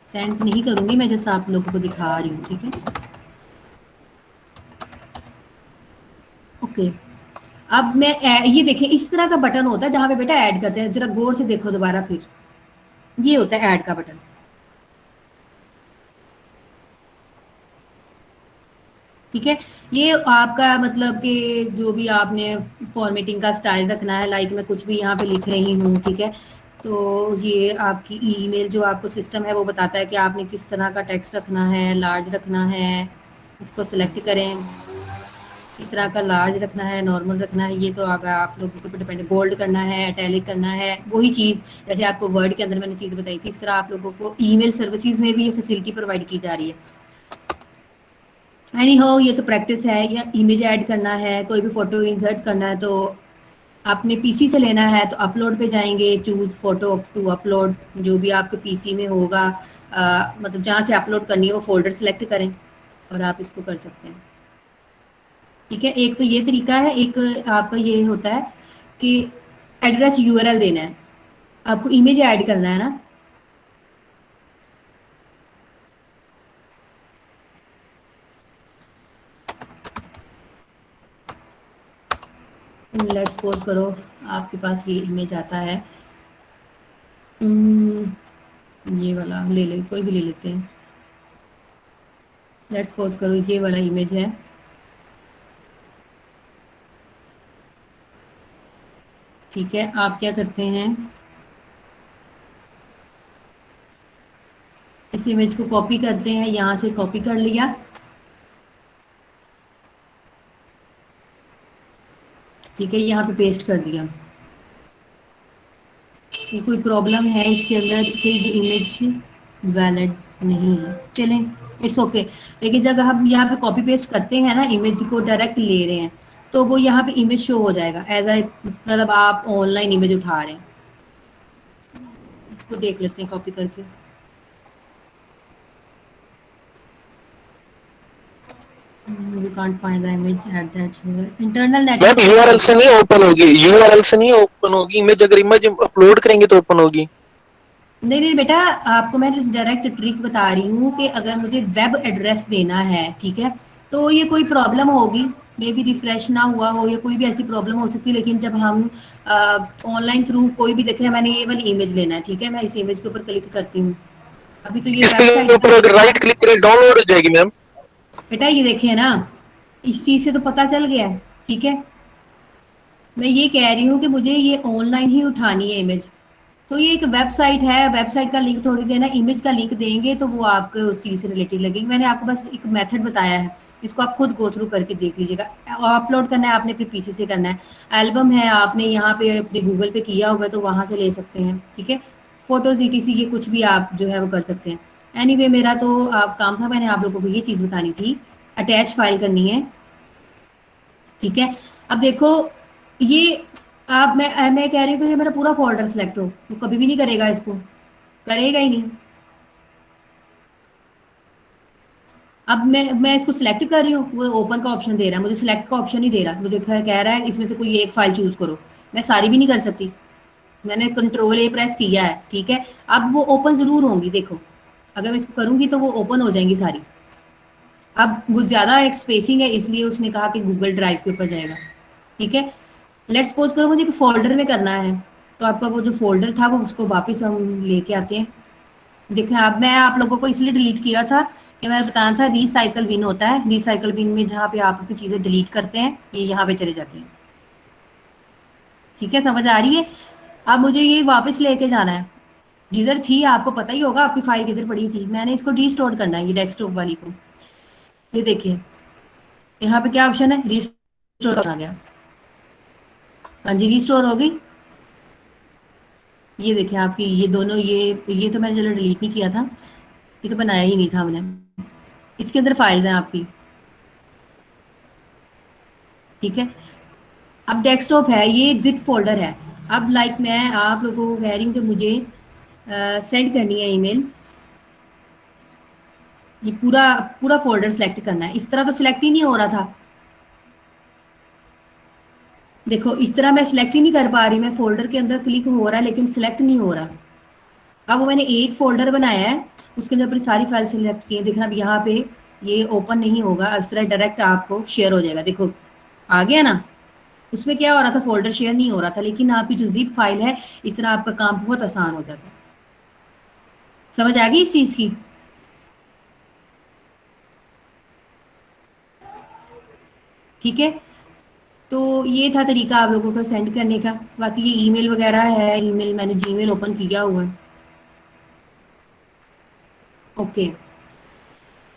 सेंड नहीं करूँगी मैं, जैसा आप लोगों को दिखा रही हूँ, ठीक है। ओके, अब मैं ये देखें इस तरह का बटन होता है जहाँ पे बेटा ऐड करते हैं, जरा गौर से देखो दोबारा, फिर ये होता है ऐड का बटन, ठीक है। ये आपका मतलब कि जो भी आपने फॉर्मेटिंग का स्टाइल रखना है, लाइक मैं कुछ भी यहाँ पे लिख रही हूँ, ठीक है, तो ये आपकी ईमेल जो आपको सिस्टम है वो बताता है कि आपने किस तरह का टेक्स्ट रखना है, लार्ज रखना है, इसको सिलेक्ट करें, इस तरह का लार्ज रखना है, नॉर्मल रखना है, ये तो आप लोगों के ऊपर डिपेंड, बोल्ड करना है, इटैलिक करना है, वही चीज़ जैसे आपको वर्ड के अंदर मैंने चीज़ बताई थी, इस तरह आप लोगों को ईमेल सर्विसेज में भी ये फैसिलिटी प्रोवाइड की जा रही है। एनी हो, ये तो प्रैक्टिस है। या इमेज ऐड करना है, कोई भी फोटो इंसर्ट करना है, तो आपने पीसी से लेना है तो अपलोड पे जाएंगे, चूज फोटो टू अपलोड, जो भी आपके पीसी में होगा, मतलब जहाँ से अपलोड करनी है वो फोल्डर सेलेक्ट करें और आप इसको कर सकते हैं, ठीक है। एक तो ये तरीका है, एक आपका ये होता है कि एड्रेस यूआरएल देना है, आपको इमेज ऐड करना है ना, लेट्स सपोज करो आपके पास ये इमेज आता है, ये वाला ले ले, कोई भी ले लेते हैं, लेट्स सपोज करो ये वाला इमेज है, ठीक है। आप क्या करते हैं, इस इमेज को कॉपी करते हैं, यहाँ से कॉपी कर लिया, ठीक है, यहाँ पे पेस्ट कर दिया। ये कोई प्रॉब्लम है इसके अंदर कि ये इमेज वैलिड नहीं है, चलें इट्स ओके। लेकिन जब हम यहाँ पे कॉपी पेस्ट करते हैं ना, इमेज को डायरेक्ट ले रहे हैं, तो वो यहाँ पे इमेज शो हो जाएगा एज ए, मतलब आप ऑनलाइन इमेज उठा रहे हैं। इसको देख लेते हैं कॉपी करके, we can't find the image at that internal network। Ma'am URL से नहीं ओपन होगी, यूआरएल से नहीं ओपन होगी इमेज, अगर इमेज अपलोड करेंगे तो ओपन होगी। नहीं नहीं बेटा, आपको मैं डायरेक्ट ट्रिक बता रही हूँ कि अगर मुझे वेब एड्रेस देना है, ठीक है, तो ये कोई प्रॉब्लम होगी, मे बी रिफ्रेश ना हुआ हो या कोई भी ऐसी प्रॉब्लम हो सकती है। लेकिन जब हम ऑनलाइन थ्रू कोई भी देखे, मैंने ये वाली इमेज लेना है, ठीक है, मैं इस इमेज के ऊपर क्लिक करती हूँ, अभी तो ये इसके ऊपर अगर राइट क्लिक करें डाउनलोड हो जाएगी मैम। बेटा ये देखे ना, इस चीज से तो पता चल गया, ठीक है। मैं ये कह रही हूँ कि मुझे ये ऑनलाइन ही उठानी है इमेज, तो ये एक वेबसाइट है, वेबसाइट का लिंक थोड़ी देना, इमेज का लिंक देंगे तो वो आपको उस चीज़ से रिलेटेड लगेगी। मैंने आपको बस एक मेथड बताया है, इसको आप खुद गो थ्रू करके देख लीजिएगा। अपलोड करना है आपने अपने पीसी से करना है, एल्बम है आपने यहाँ पे अपने गूगल पे किया हुआ है तो वहाँ से ले सकते हैं, ठीक है। फोटोज ईटीसी ये कुछ भी आप जो है वो कर सकते हैं। एनीवे मेरा तो आप काम था, मैंने आप लोगों को ये चीज़ बतानी थी, अटैच फाइल करनी है, ठीक है। अब देखो ये आप मैं कह रही हूँ कि ये मेरा पूरा फोल्डर सेलेक्ट हो, तो कभी भी नहीं करेगा, इसको करेगा ही नहीं। अब मैं इसको सिलेक्ट कर रही हूँ, वो ओपन का ऑप्शन दे रहा है, मुझे सिलेक्ट का ऑप्शन नहीं दे रहा, मुझे कह रहा है इसमें से कोई एक फाइल चूज करो। मैं सारी भी नहीं कर सकती, मैंने कंट्रोल ए प्रेस किया है, ठीक है। अब वो ओपन जरूर होंगी, देखो अगर मैं इसको करूंगी तो वो ओपन हो जाएंगी सारी। अब वो ज्यादा एक स्पेसिंग है इसलिए उसने कहा कि गूगल ड्राइव के ऊपर जाएगा, ठीक है। लेट्स सपोज करो मुझे एक फोल्डर में करना है, तो आपका वो जो फोल्डर था वो उसको वापस हम लेके आते हैं। देखें अब मैं आप लोगों को इसलिए डिलीट किया था कि मैंने बताया था रिसाइकल बिन होता है, रिसाइकल बिन में जहाँ पे आप अपनी चीज़ें डिलीट करते हैं ये यहाँ पे चले जाते हैं, ठीक है, समझ आ रही है। अब मुझे ये वापस लेके जाना है, जिधर थी आपको पता ही होगा आपकी फाइल किधर पड़ी थी, मैंने इसको रीस्टोर करना है ये डेस्कटॉप वाली को। ये देखिए यहाँ पे क्या ऑप्शन है, रीस्टोर आ गया। हाँ जी रीस्टोर हो गई। ये देखिए आपकी ये दोनों, ये तो मैंने चलो डिलीट नहीं किया था, ये तो बनाया ही नहीं था हमने। इसके अंदर फाइल्स हैं आपकी, ठीक है। अब डेस्कटॉप है, ये एग्जिट फोल्डर है। अब लाइक मैं आप लोगों को कह रही हूँ कि मुझे सेंड करनी है ईमेल, ये पूरा पूरा फोल्डर सेलेक्ट करना है। इस तरह तो सिलेक्ट ही नहीं हो रहा था, देखो इस तरह मैं सिलेक्ट ही नहीं कर पा रही, मैं फोल्डर के अंदर क्लिक हो रहा है लेकिन सिलेक्ट नहीं हो रहा। अब वो मैंने एक फोल्डर बनाया है, उसके अंदर अपनी सारी फाइल सिलेक्ट की है। देखना अब यहाँ पे ये ओपन नहीं होगा, इस तरह डायरेक्ट आपको शेयर हो जाएगा। देखो आ गया ना, उसमें क्या हो रहा था, फोल्डर शेयर नहीं हो रहा था, लेकिन आपकी जो जिप फाइल है इस तरह आपका काम बहुत आसान हो जाता है। समझ आ गई इस चीज की? ठीक है, तो ये था तरीका आप लोगों को सेंड करने का। बाकी ये ईमेल वगैरह है, ईमेल मैंने जीमेल ओपन किया हुआ है। ओके,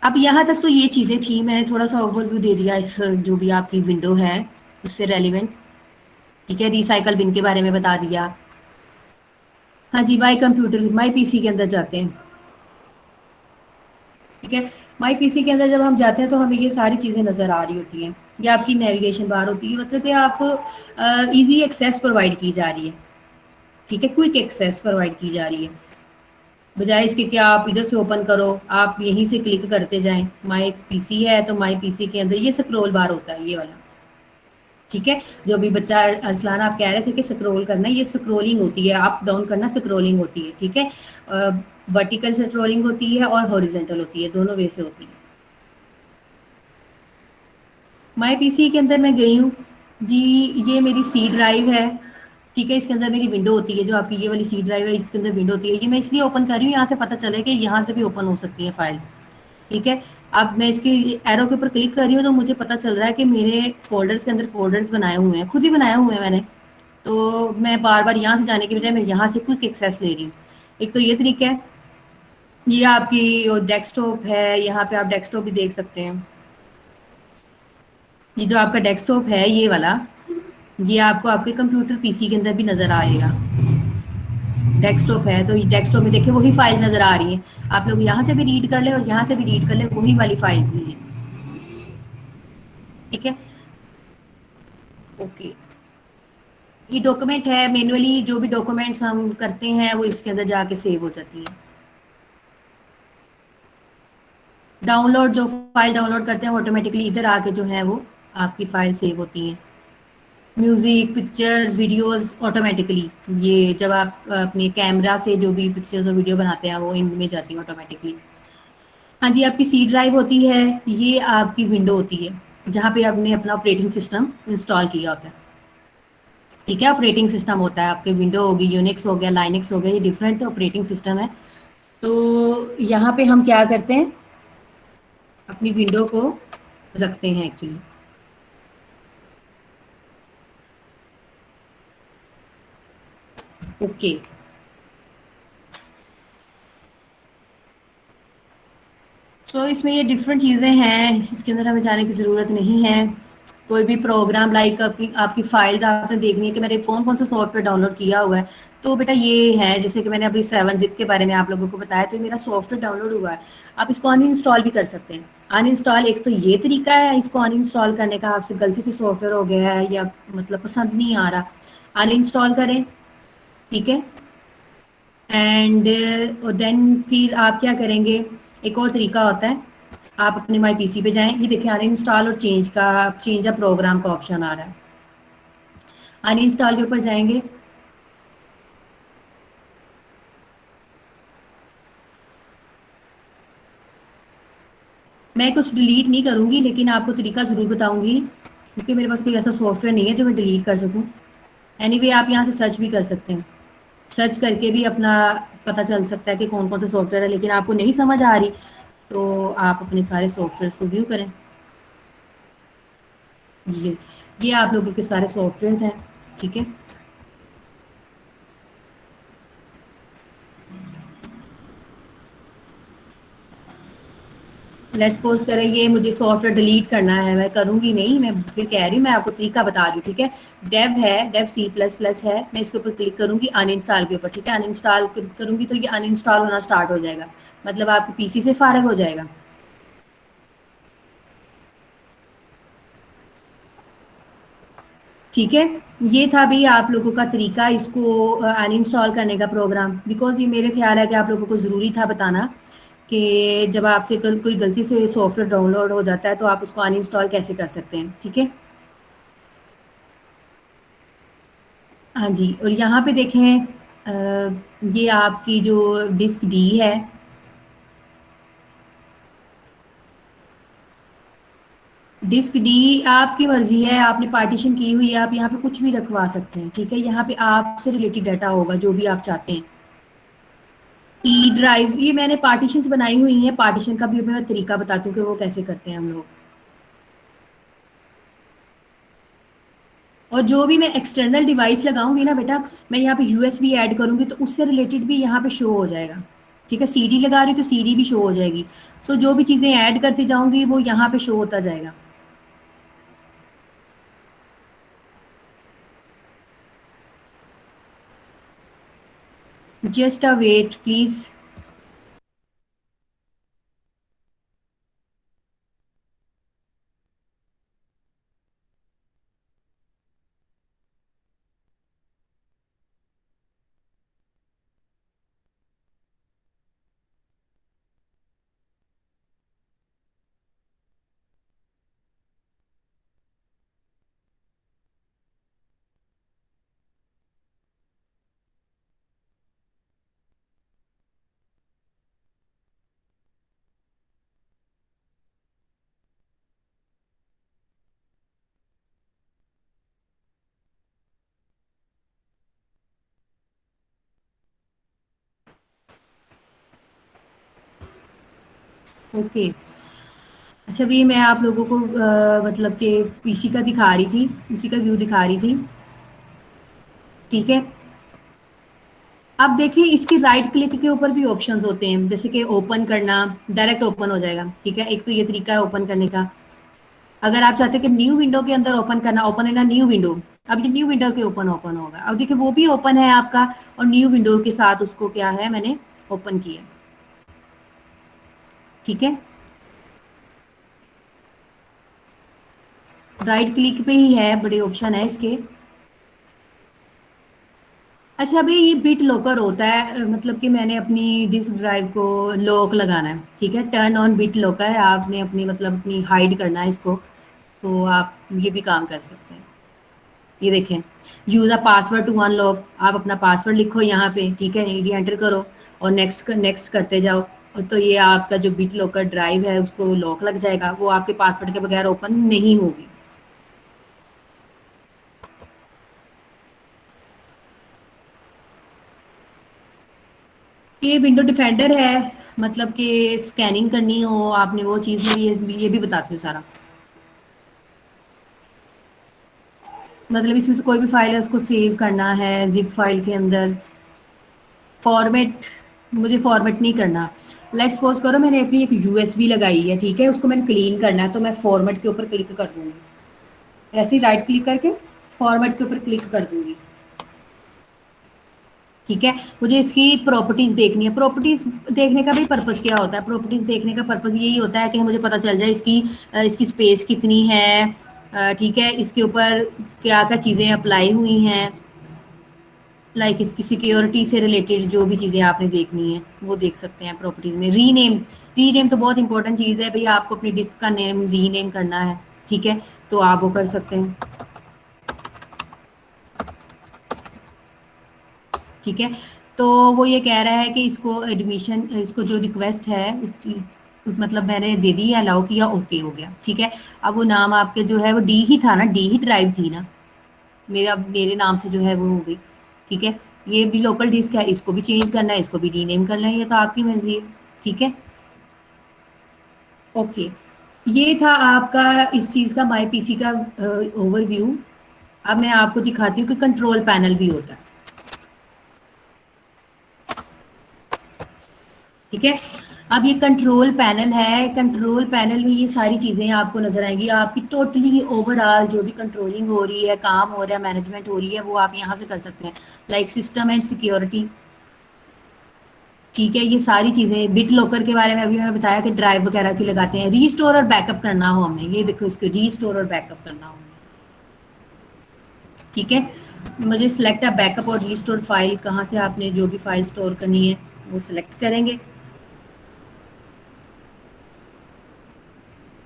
अब यहाँ तक तो ये चीज़ें थी, मैंने थोड़ा सा ओवरव्यू दे दिया इस जो भी आपकी विंडो है उससे रेलिवेंट। ठीक है, रिसाइकल बिन के बारे में बता दिया। हाँ जी, माई कंप्यूटर माई पीसी के अंदर जाते हैं। ठीक है, माई पीसी के अंदर जब हम जाते हैं तो हमें ये सारी चीज़ें नज़र आ रही होती हैं। ये आपकी नेविगेशन बार होती है, मतलब कि आपको ईजी एक्सेस प्रोवाइड की जा रही है। ठीक है, क्विक एक्सेस प्रोवाइड की जा रही है, बजाय इसके कि आप इधर से ओपन करो, आप यहीं से क्लिक करते जाएं। माई पीसी है तो माई पीसी के अंदर ये स्क्रॉल बार होता है, ये वाला। ठीक है, जो अभी बच्चा अरसलान आप कह रहे थे कि स्क्रॉल करना, ये स्क्रॉलिंग होती है, अप डाउन करना स्क्रॉलिंग होती है। ठीक है, वर्टिकल स्क्रॉलिंग होती है और हॉरिजेंटल होती है, दोनों वे से होती है। माई पीसी के अंदर मैं गई हूँ जी, ये मेरी सी ड्राइव है। ठीक है, इसके अंदर मेरी विंडो होती है, जो आपकी ये वाली सी ड्राइव है इसके अंदर विंडो होती है। ये मैं इसलिए ओपन कर रही हूँ, यहाँ से पता चले कि यहाँ से भी ओपन हो सकती है फाइल। ठीक है, अब मैं इसके एरो के ऊपर क्लिक कर रही हूँ तो मुझे पता चल रहा है कि मेरे फोल्डर्स के अंदर फोल्डर्स बनाए हुए हैं, खुद ही बनाए हुए हैं मैंने। तो मैं बार बार यहाँ से जाने के बजाय मैं यहाँ से क्विक एक्सेस ले रही हूँ। एक तो ये तरीका है। ये आपकी डेस्कटॉप है, यहाँ पे आप डेस्कटॉप भी देख सकते हैं। ये जो आपका डेस्कटॉप है ये वाला, ये आपको आपके कंप्यूटर पीसी के अंदर भी नज़र आएगा। डेस्कटॉप है तो डेस्कटॉप में देखिए वही फाइल्स नज़र आ रही हैं। आप लोग यहाँ से भी रीड कर ले और यहाँ से भी रीड कर ले, वही वाली फाइल्स ही हैं। ठीक है, ओके। ये डॉक्यूमेंट है, मैन्युअली जो भी डॉक्यूमेंट्स हम करते हैं वो इसके अंदर जाके सेव हो जाती हैं। डाउनलोड, जो फाइल डाउनलोड करते हैं ऑटोमेटिकली इधर आके जो है वो आपकी फाइल सेव होती हैं। म्यूज़िक, पिक्चर्स, वीडियोस ऑटोमेटिकली, ये जब आप अपने कैमरा से जो भी पिक्चर्स और वीडियो बनाते हैं वो इनमें जाती है ऑटोमेटिकली। हाँ जी, आपकी सी ड्राइव होती है, ये आपकी विंडो होती है जहाँ पे आपने अपना ऑपरेटिंग सिस्टम इंस्टॉल किया होता है। ठीक है, ऑपरेटिंग सिस्टम होता है आपके, विंडो होगी, यूनिक्स हो गया, लाइनक्स हो गया, ये डिफरेंट ऑपरेटिंग सिस्टम है। तो यहाँ पे हम क्या करते हैं, अपनी विंडो को रखते हैं एक्चुअली। ओके, तो इसमें ये डिफरेंट चीज़ें हैं, इसके अंदर हमें जाने की ज़रूरत नहीं है। कोई भी प्रोग्राम लाइक अपनी आपकी फाइल्स आपने देखनी है कि मैंने कौन सा सॉफ्टवेयर डाउनलोड किया हुआ है, तो बेटा ये है, जैसे कि मैंने अभी 7-zip के बारे में आप लोगों को बताया, तो मेरा सॉफ्टवेयर डाउनलोड हुआ है। आप इसको अनइंस्टॉल भी कर सकते हैं। अनइंस्टॉल एक तो ये तरीका है इसको अनइंस्टॉल करने का, आपसे गलती से सॉफ्टवेयर हो गया है या मतलब पसंद नहीं आ रहा, अनइंस्टॉल करें। ठीक है, एंड देन फिर आप क्या करेंगे, एक और तरीका होता है, आप अपने माई पीसी पे जाएं, ये देखिए अनइंस्टॉल और चेंज अ प्रोग्राम का ऑप्शन आ रहा है। अनइंस्टॉल के ऊपर जाएंगे, मैं कुछ डिलीट नहीं करूंगी लेकिन आपको तरीका ज़रूर बताऊंगी, क्योंकि मेरे पास कोई ऐसा सॉफ्टवेयर नहीं है जो मैं डिलीट कर सकूं। एनीवे आप यहाँ से सर्च भी कर सकते हैं, सर्च करके भी अपना पता चल सकता है कि कौन कौन से सॉफ्टवेयर है। लेकिन आपको नहीं समझ आ रही तो आप अपने सारे सॉफ्टवेयर्स को व्यू करें। ये आप लोगों के सारे सॉफ्टवेयर्स हैं। ठीक है, लेट्स सपोज करें ये मुझे सॉफ्टवेयर डिलीट करना है, मैं करूँगी नहीं, मैं फिर कह रही हूँ, मैं आपको तरीका बता रही हूँ, ठीक है। डेव है, डेव C++ है, मैं इसके ऊपर क्लिक करूँगी अनइंस्टॉल के ऊपर, ठीक है। अनइंस्टॉल क्लिक करूँगी तो ये अनइंस्टॉल होना स्टार्ट हो जाएगा, मतलब आपके पीसी से फारग हो जाएगा। ठीक है, ये था भी आप लोगों का तरीका इसको अनइंस्टॉल करने का प्रोग्राम, बिकॉज ये मेरे ख्याल है कि आप लोगों को ज़रूरी था बताना कि जब आपसे कोई गलती से सॉफ्टवेयर डाउनलोड हो जाता है तो आप उसको अनइंस्टॉल कैसे कर सकते हैं, ठीक है। हाँ जी, और यहाँ पे देखें ये आपकी जो डिस्क डी है, डिस्क डी आपकी मर्जी है, आपने पार्टीशन की हुई है, आप यहाँ पे कुछ भी रखवा सकते हैं, ठीक है। यहाँ पे आपसे रिलेटेड डाटा होगा जो भी आप चाहते हैं। ई ड्राइव, ये मैंने पार्टीशंस बनाई हुई हैं, पार्टीशन का भी मैं तरीका बताती हूँ कि वो कैसे करते हैं हम लोग। और जो भी मैं एक्सटर्नल डिवाइस लगाऊंगी ना बेटा, मैं यहाँ पे यूएसबी ऐड करूंगी तो उससे रिलेटेड भी यहाँ पे शो हो जाएगा, ठीक है। सीडी लगा रही हूँ तो सीडी भी शो हो जाएगी। सो जो भी चीज़ें ऐड करती जाऊंगी वो यहाँ पे शो होता जाएगा। Just a wait please. Okay, अच्छा भी मैं आप लोगों को मतलब कि पीसी का दिखा रही थी, उसी का व्यू दिखा रही थी, ठीक है। अब देखिए इसकी राइट क्लिक के ऊपर भी ऑप्शंस होते हैं, जैसे कि ओपन करना, डायरेक्ट ओपन हो जाएगा, ठीक है। एक तो ये तरीका है ओपन करने का। अगर आप चाहते हैं कि न्यू विंडो के अंदर ओपन करना, ओपन है ना न्यू विंडो, अब ये न्यू विंडो के ओपन होगा। अब देखिए वो भी ओपन है आपका, और न्यू विंडो के साथ उसको क्या है मैंने ओपन किया, ठीक है। राइट क्लिक पे ही है, बड़े ऑप्शन है इसके। अच्छा भाई ये बिट लॉकर होता है, मतलब कि मैंने अपनी डिस्क ड्राइव को लॉक लगाना है, ठीक है। टर्न ऑन बिट लॉकर है, आपने अपनी मतलब अपनी हाइड करना है इसको, तो आप ये भी काम कर सकते हैं। ये देखें, use a password to unlock, आप अपना पासवर्ड लिखो यहाँ पे, ठीक है, ये एंटर करो और नेक्स्ट करते जाओ, और तो ये आपका जो बिट लॉकर ड्राइव है उसको लॉक लग जाएगा, वो आपके पासवर्ड के बगैर ओपन नहीं होगी। ये विंडो डिफेंडर है, मतलब कि स्कैनिंग करनी हो आपने वो चीज़ में ये भी बताती हूँ सारा। मतलब इसमें से कोई भी फाइल है उसको सेव करना है जिप फाइल के अंदर। फॉर्मेट, मुझे फॉर्मेट नहीं करना। लेट्स सपोज करो मैंने अपनी एक यूएसबी लगाई है, ठीक है, उसको मैंने क्लीन करना है, तो मैं फॉर्मेट के ऊपर क्लिक कर दूंगी, ऐसे ही राइट क्लिक करके फॉर्मेट के ऊपर क्लिक कर दूंगी, ठीक है। मुझे इसकी प्रॉपर्टीज देखनी है। प्रॉपर्टीज देखने का भी पर्पस क्या होता है? प्रॉपर्टीज देखने का पर्पस यही होता है कि मुझे पता चल जाए इसकी स्पेस कितनी है, ठीक है, इसके ऊपर क्या क्या चीज़ें अप्लाई हुई हैं, लाइक इसकी सिक्योरिटी से रिलेटेड जो भी चीज़ें आपने देखनी है वो देख सकते हैं प्रॉपर्टीज़ में। रीनेम तो बहुत इंपॉर्टेंट चीज़ है भाई, आपको अपनी डिस्क का नेम रीनेम करना है, ठीक है, तो आप वो कर सकते हैं, ठीक है। तो वो ये कह रहा है कि इसको एडमिशन, इसको जो रिक्वेस्ट है उस चीज़ मतलब मैंने दे दी है, अलाउ किया, ओके हो गया, ठीक है। अब वो नाम आपके जो है वो डी ही था ना, डी ही ड्राइव थी ना, मेरे नाम से जो है वो हो गई, ठीक है। ये भी लोकल डिस्क है, इसको भी चेंज करना है, इसको भी रीनेम करना है, ये तो आपकी मर्जी है, ठीक है। ओके, ये था आपका इस चीज़ का माई पीसी का ओवरव्यू। अब मैं आपको दिखाती हूँ कि कंट्रोल पैनल भी होता है, ठीक है। अब ये कंट्रोल पैनल है, कंट्रोल पैनल में ये सारी चीज़ें आपको नज़र आएंगी, आपकी टोटली ओवरऑल जो भी कंट्रोलिंग हो रही है, काम हो रहा है, मैनेजमेंट हो रही है, वो आप यहाँ से कर सकते हैं। लाइक सिस्टम एंड सिक्योरिटी, ठीक है, ये सारी चीज़ें। बिट लॉकर के बारे में अभी मैंने बताया कि ड्राइव वगैरह की लगाते हैं। रीस्टोर और बैकअप करना हो हमने, ये देखो इसको रीस्टोर और बैकअप करना हो, ठीक है। मुझे सिलेक्ट अ बैकअप और रीस्टोर फाइल, कहाँ से आपने जो भी फाइल स्टोर करनी है वो सिलेक्ट करेंगे।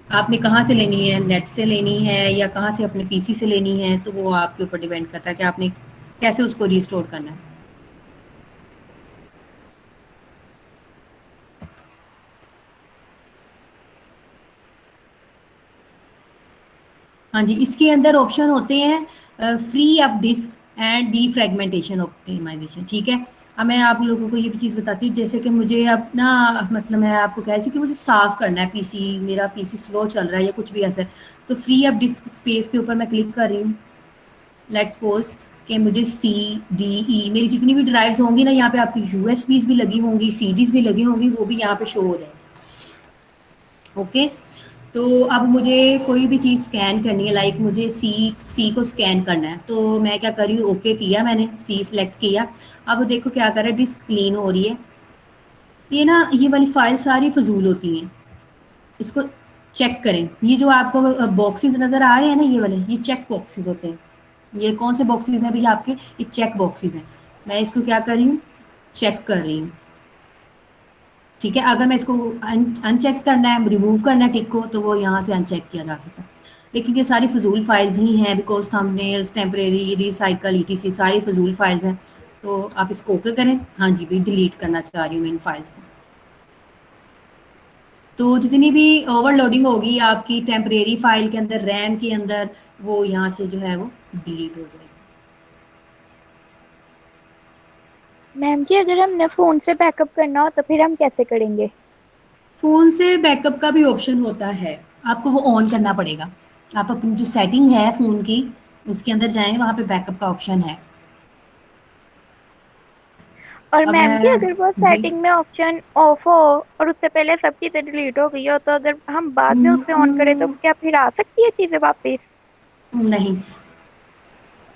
आपने कहाँ से लेनी है, नेट से लेनी है या कहाँ से अपने पीसी से लेनी है, तो वो आपके ऊपर डिपेंड करता है कि आपने कैसे उसको रीस्टोर करना है। हाँ जी, इसके अंदर ऑप्शन होते हैं free up disk and defragmentation optimisation, ठीक है। अब मैं आप लोगों को ये भी चीज़ बताती हूँ, जैसे कि मुझे अब ना, मतलब मैं आपको कह रही थी कि मुझे साफ़ करना है पीसी, मेरा पीसी स्लो चल रहा है या कुछ भी ऐसा है, तो फ्री अप डिस्क स्पेस के ऊपर मैं क्लिक कर रही हूँ। लेट्स सपोज कि मुझे सी डी ई, मेरी जितनी भी ड्राइव्स होंगी ना, यहाँ पे आपकी यूएसबीज भी लगी होंगी, सीडीज भी लगी होंगी, वो भी यहाँ पे शो हो जाएगी। ओके, तो अब मुझे कोई भी चीज़ स्कैन करनी है, लाइक मुझे सी को स्कैन करना है, तो मैं क्या कर रही हूँ, ओके किया मैंने, सी सिलेक्ट किया। अब देखो क्या कर रहा है, डिस्क क्लीन हो रही है। ये ना, ये वाली फाइल सारी फजूल होती हैं, इसको चेक करें। ये जो आपको बॉक्सेस नज़र आ रहे हैं ना, ये वाले, ये चेक बॉक्सेस होते हैं। ये कौन से बॉक्सेस हैं भैया आपके, ये चेक बॉक्सेस हैं। मैं इसको क्या कर रही हूँ, चेक कर रही हूँ, ठीक है। अगर मैं इसको अनचेक करना है, रिमूव करना है टिक को, तो वो यहाँ से अनचेक किया जा सकता है। लेकिन ये सारी फजूल फाइल्स ही हैं, because thumbnails, temporary, recycle, etc सारी फजूल फाइल्स हैं। तो आप इसको ओके करें। हाँ जी भाई, डिलीट करना चाह रही हूँ मैं इन फाइल्स को। तो जितनी भी ओवरलोडिंग होगी आपकी टेम्परेरी फाइल के अंदर, रैम के अंदर, वो यहाँ से जो है वो डिलीट हो जाएगी। मैम जी, अगर हमने फ़ोन से बैकअप करना हो तो फिर हम कैसे करेंगे? फ़ोन से बैकअप का भी ऑप्शन होता है, आपको वो ऑन करना पड़ेगा। आप अपनी जो सेटिंग है फ़ोन की, उसके अंदर जाएँ, वहाँ पे बैकअप का ऑप्शन है। और अब मैम जी, मैं अगर वो जी, सेटिंग में ऑप्शन ऑफ हो और उससे पहले सब चीज़ें डिलीट हो गई हो, तो अगर हम बाद में उसे ऑन करें तो क्या फिर आ सकती है चीज़ें वापस? नहीं,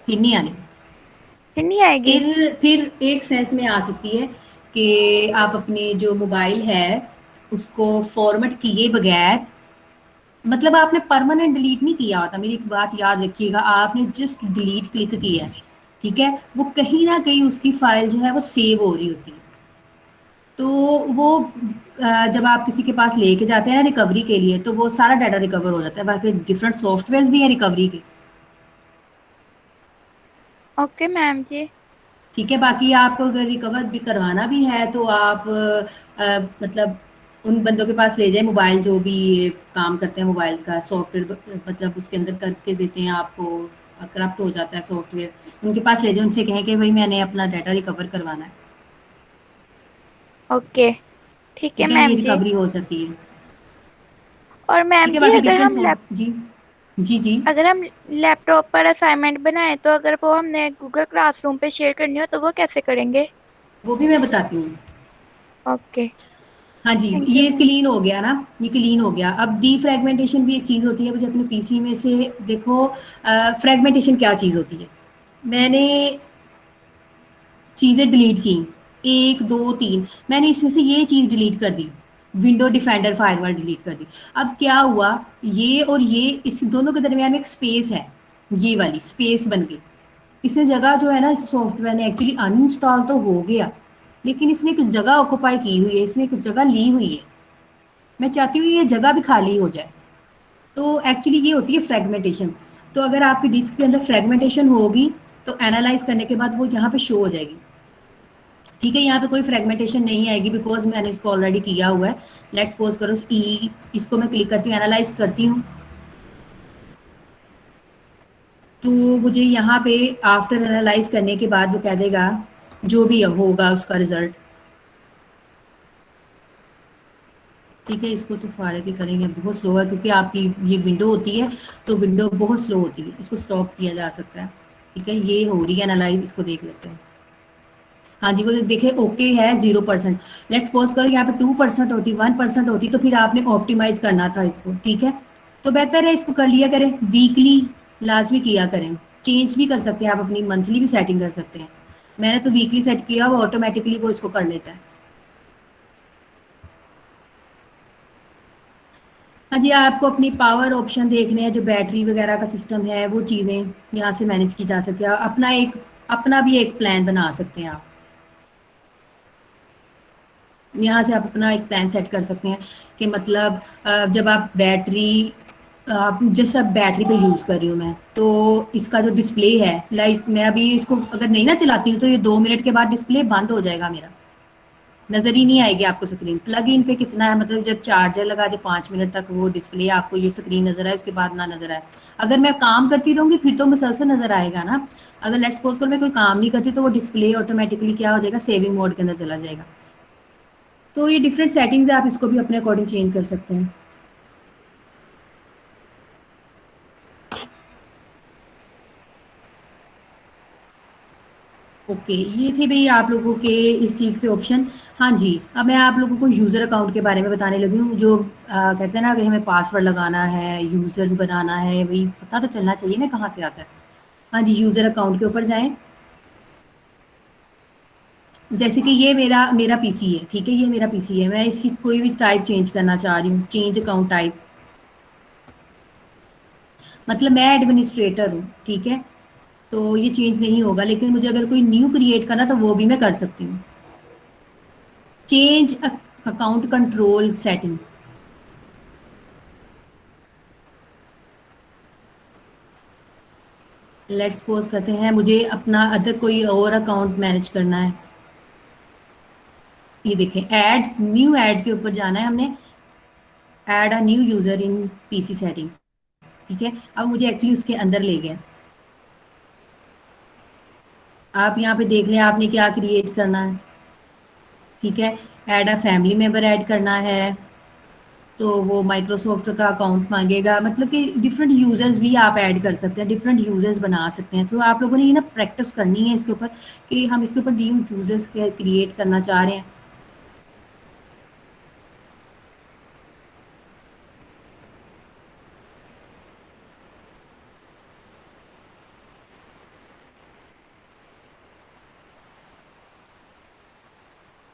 फिर नहीं आनी। फिर नहीं आएगी? फिर एक सेंस में आ सकती है कि आप अपने जो मोबाइल है, उसको फॉर्मेट किए बगैर, मतलब आपने परमानेंट डिलीट नहीं किया होता, मेरी एक बात याद रखिएगा, आपने जस्ट डिलीट क्लिक किया है, ठीक है। वो कहीं ना कहीं उसकी फाइल जो है वो सेव हो रही होती है। तो वो जब आप किसी के पास लेके जाते हैं ना रिकवरी के लिए, तो वो सारा डाटा रिकवर हो जाता है। बाकी डिफरेंट सॉफ्टवेयर भी हैं रिकवरी के, ओके मैम जी। ठीक है। बाकी आपको अगर रिकवर भी करवाना भी है तो आप मतलब उन बंदों के पास ले जाए, मोबाइल जो भी काम करते हैं मोबाइल का सॉफ्टवेयर, मतलब उसके अंदर करके देते हैं आपको, करप्ट हो जाता है सॉफ्टवेयर, उनके पास ले जाए, उनसे कहें कि भाई मैंने अपना डाटा रिकवर करवाना है, ओके, ठीक है ठीक है। ये मैम जी। रिकवरी हो सकती है, और ठीक मैम है। जी, बाकी डिफरेंट जी जी जी, अगर हम लैपटॉप पर असाइनमेंट बनाएं तो अगर वो हमने गूगल क्लासरूम पे शेयर करनी हो तो वो कैसे करेंगे? वो भी मैं बताती हूँ। ओके, हाँ जी, थैंक यू ये मैम। क्लीन हो गया ना, ये क्लीन हो गया। अब डीफ्रैगमेंटेशन भी एक चीज़ होती है, मुझे अपने पीसी में से देखो, फ्रैगमेंटेशन क्या चीज़ होती है। मैंने चीज़ें डिलीट की, 1 2 3, मैंने इसमें से ये चीज़ डिलीट कर दी, विंडो डिफेंडर फायरवॉल डिलीट कर दी। अब क्या हुआ, ये और ये, इस दोनों के दरमियान में एक स्पेस है, ये वाली स्पेस बन गई। इसने जगह जो है ना, इस सॉफ्टवेयर ने एक्चुअली अनइंस्टॉल तो हो गया, लेकिन इसने एक जगह ऑक्यूपाई की हुई है, इसने एक जगह ली हुई है। मैं चाहती हूँ ये जगह भी खाली हो जाए। तो एक्चुअली ये होती है फ्रेगमेंटेशन। तो अगर आपकी डिस्क के अंदर फ्रेगमेंटेशन होगी, तो एनालाइज करने के बाद वो यहाँ पे शो हो जाएगी, ठीक है। यहाँ पे कोई फ्रेगमेंटेशन नहीं आएगी, बिकॉज मैंने इसको ऑलरेडी किया हुआ है। लेट्स सपोज करो ई, इसको मैं क्लिक करती हूँ, एनालाइज करती हूँ, तो मुझे यहाँ पे आफ्टर एनालाइज करने के बाद वो कह देगा जो भी होगा उसका रिजल्ट, ठीक है। इसको तो फारे के करेंगे, बहुत स्लो है क्योंकि आपकी ये विंडो होती है, तो विंडो बहुत स्लो होती है, इसको स्टॉप किया जा सकता है, ठीक है। ये हो रही है एनालाइज, इसको देख लेते हैं। हाँ जी, वो देखिए ओके है 0%। लेट्स सपोज करो यहाँ पे 2% होती, 1% होती, तो फिर आपने ऑप्टिमाइज करना था इसको, ठीक है। तो बेहतर है इसको कर लिया करें, वीकली लाजमी किया करें। चेंज भी कर सकते हैं आप, अपनी मंथली भी सेटिंग कर सकते हैं। मैंने तो वीकली सेट किया, वो ऑटोमेटिकली वो इसको कर लेता है। हाँ जी, आपको अपनी पावर ऑप्शन देखने हैं, जो बैटरी वगैरह का सिस्टम है, वो चीज़ें यहाँ से मैनेज की जा सकती है। अपना भी एक प्लान बना सकते हैं आप। यहाँ से आप अपना एक प्लान सेट कर सकते हैं कि मतलब जब आप आप जैसे अब बैटरी पे यूज़ कर रही हूँ मैं, तो इसका जो डिस्प्ले है, लाइक मैं अभी इसको अगर नहीं ना चलाती हूँ तो ये 2 मिनट के बाद डिस्प्ले बंद हो जाएगा मेरा, नज़र ही नहीं आएगी आपको स्क्रीन। प्लग इन पे कितना है, मतलब जब चार्जर लगा दे 5 मिनट तक वो डिस्प्ले आपको ये स्क्रीन नज़र आए, उसके बाद ना नज़र आए। अगर मैं काम करती रहूँगी फिर तो मुसलसल नज़र आएगा ना। अगर लेट्स सपोज कर मैं कोई काम नहीं करती तो वो डिस्प्ले ऑटोमेटिकली क्या हो जाएगा, सेविंग मोड के अंदर चला जाएगा। तो ये डिफरेंट सेटिंग्स है, आप इसको भी अपने अकॉर्डिंग चेंज कर सकते हैं। ओके, ये थे भई आप लोगों के इस चीज़ के ऑप्शन। हाँ जी, अब मैं आप लोगों को यूज़र अकाउंट के बारे में बताने लगी हूँ, जो कहते हैं ना कि हमें पासवर्ड लगाना है, यूज़र बनाना है, भई पता तो चलना चाहिए ना कहाँ से आता है। हाँ जी, यूज़र अकाउंट के ऊपर जाएँ। जैसे कि ये मेरा मेरा पीसी है, ठीक है? ये मेरा पीसी है, मैं इसकी कोई भी टाइप चेंज करना चाह रही हूँ, चेंज अकाउंट टाइप। मतलब मैं एडमिनिस्ट्रेटर हूँ, ठीक है? तो ये चेंज नहीं होगा, लेकिन मुझे अगर कोई न्यू क्रिएट करना तो वो भी मैं कर सकती हूँ। Change account control setting. Let's suppose करते हैं मुझे अपना अदर कोई और अकाउंट मैनेज करना है। ये देखें, ऐड न्यू ऐड के ऊपर जाना है हमने, add a new user in PC setting, ठीक है। अब मुझे एक्चुअली उसके अंदर ले गया। आप यहाँ पे देख लें आपने क्या क्रिएट करना है, ठीक है। Add a family member add करना है, तो वो माइक्रोसॉफ्ट का अकाउंट मांगेगा। मतलब कि डिफरेंट यूज़र्स भी आप ऐड कर सकते हैं, डिफरेंट यूज़र्स बना सकते हैं। तो आप लोगों ने ये ना प्रैक्टिस करनी है इसके ऊपर, कि हम इसके ऊपर न्यू यूज़र्स क्रिएट करना चाह रहे हैं।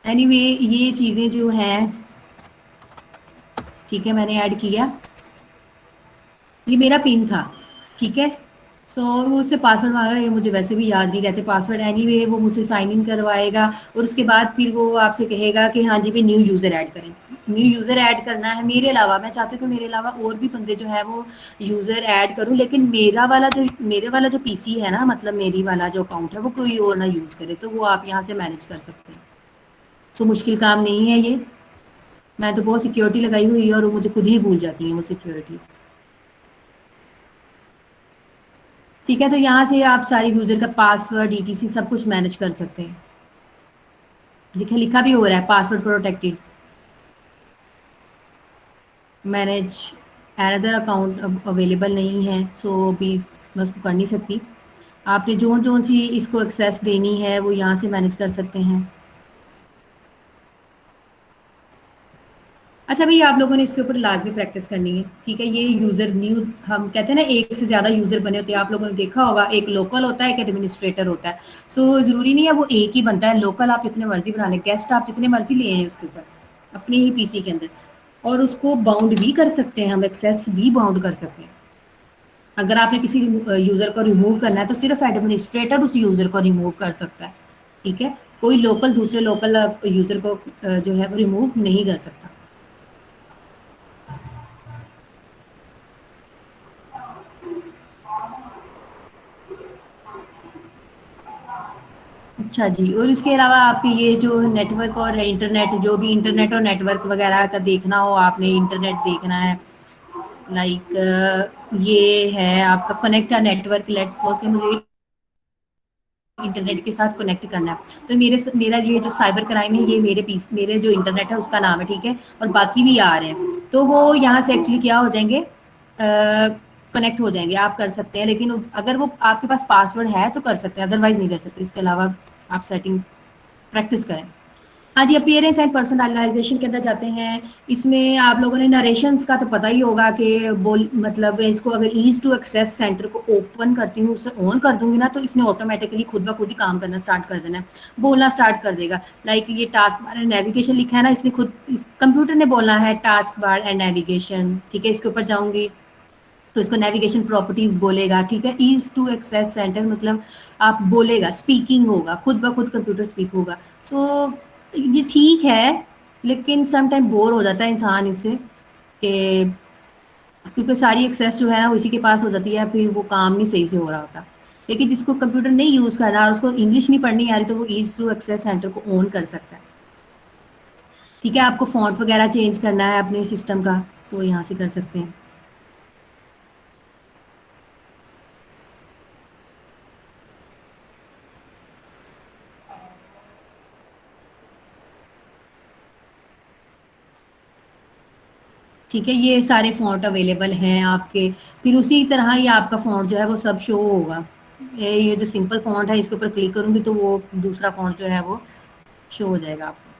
एनीवे ये चीज़ें जो हैं, ठीक है, मैंने ऐड किया। ये मेरा पिन था, ठीक है। सो वो उससे पासवर्ड मांग रहा है, ये मुझे वैसे भी याद नहीं रहते पासवर्ड। एनीवे वो मुझसे साइन इन करवाएगा और उसके बाद फिर वो आपसे कहेगा कि हाँ जी भी न्यू यूज़र ऐड करें। न्यू यूज़र ऐड करना है मेरे अलावा, मैं चाहती हूँ कि मेरे अलावा और भी बंदे जो है वो यूज़र ऐड करूँ, लेकिन मेरे वाला जो पीसी है ना, मतलब मेरी वाला जो अकाउंट है वो कोई और ना यूज़ करे। तो वो आप यहाँ से मैनेज कर सकते हैं। सो मुश्किल काम नहीं है ये। मैं तो बहुत सिक्योरिटी लगाई हुई है और वो मुझे खुद ही भूल जाती हैं वो सिक्योरिटीज़। ठीक है, तो यहाँ से आप सारे यूज़र का पासवर्ड ईटीसी सब कुछ मैनेज कर सकते हैं। देखिए लिखा भी हो रहा है password protected, manage another account available नहीं है, सो अभी मैं उसको कर नहीं सकती। आपने जो सी इसको एक्सेस देनी है वो यहाँ से मैनेज कर सकते हैं। अच्छा भई, आप लोगों ने इसके ऊपर लाजमी प्रैक्टिस करनी है, ठीक है। ये यूज़र न्यू, हम कहते हैं ना एक से ज़्यादा यूज़र बने होते हैं, आप लोगों ने देखा होगा, एक लोकल होता है, एक एडमिनिस्ट्रेटर होता है। सो ज़रूरी नहीं है वो एक ही बनता है। लोकल आप जितने मर्ज़ी बना लें, गेस्ट आप जितने मर्ज़ी ले आएँ उसके ऊपर अपने ही पीसी के अंदर, और उसको बाउंड भी कर सकते हैं हम, एक्सेस भी बाउंड कर सकते हैं। अगर आपने किसी यूज़र को रिमूव करना है तो सिर्फ एडमिनिस्ट्रेटर उस यूज़र को रिमूव कर सकता है, ठीक है। कोई लोकल दूसरे लोकल यूज़र को जो है वो रिमूव नहीं कर सकता। अच्छा जी, और इसके अलावा आपके ये जो नेटवर्क और इंटरनेट, जो भी इंटरनेट और नेटवर्क वगैरह का देखना हो, आपने इंटरनेट देखना है, लाइक ये है आपका कनेक्ट नेटवर्क। लेट्स सपोज कि मुझे इंटरनेट के साथ कनेक्ट करना है, तो मेरा ये जो साइबर क्राइम है, ये मेरे जो इंटरनेट है उसका नाम है, ठीक है। और बाकी भी आ रहे हैं, तो वो यहाँ से एक्चुअली क्या हो जाएंगे, कनेक्ट हो जाएंगे। आप कर सकते हैं, लेकिन अगर वो आपके पास पासवर्ड है तो कर सकते हैं, अदरवाइज नहीं कर सकते। इसके अलावा आप सेटिंग प्रैक्टिस करें। हाँ जी, अपीयरेंस एंड पर्सनलाइजेशन के अंदर जाते हैं। इसमें आप लोगों ने नरेशंस का तो पता ही होगा कि बोल मतलब इसको अगर ईज़ टू एक्सेस सेंटर को ओपन करती हूँ, उसे ऑन कर दूंगी ना, तो इसने ऑटोमेटिकली खुद ब खुद ही काम करना स्टार्ट कर देना है, बोलना स्टार्ट कर देगा। लाइक ये टास्क बार एंड नेविगेशन लिखा है ना, इसने खुद कंप्यूटर ने बोलना है टास्क बार एंड नेविगेशन, ठीक है। इसके ऊपर जाऊंगी तो इसको नेविगेशन प्रॉपर्टीज बोलेगा, ठीक है। ईज टू एक्सेस सेंटर मतलब आप बोलेगा, स्पीकिंग होगा, खुद ब खुद कंप्यूटर स्पीक होगा। सो ये ठीक है, लेकिन सम टाइम बोर हो जाता है इंसान इससे, कि क्योंकि सारी एक्सेस जो है ना उसी के पास हो जाती है, फिर वो काम नहीं सही से हो रहा होता। लेकिन जिसको कंप्यूटर नहीं यूज़ करना और उसको इंग्लिश नहीं पढ़नी आ रही, तो वो ईज टू एक्सेस सेंटर को ऑन कर सकता है, ठीक है। आपको फॉन्ट वगैरह चेंज करना है अपने सिस्टम का, तो यहाँ से कर सकते हैं। ठीक है, ये सारे फ़ॉन्ट अवेलेबल हैं आपके। फिर उसी तरह ही आपका फ़ॉन्ट जो है वो सब शो होगा। ये जो सिंपल फ़ॉन्ट है इसके ऊपर क्लिक करूँगी तो वो दूसरा फ़ॉन्ट जो है वो शो हो जाएगा आपको।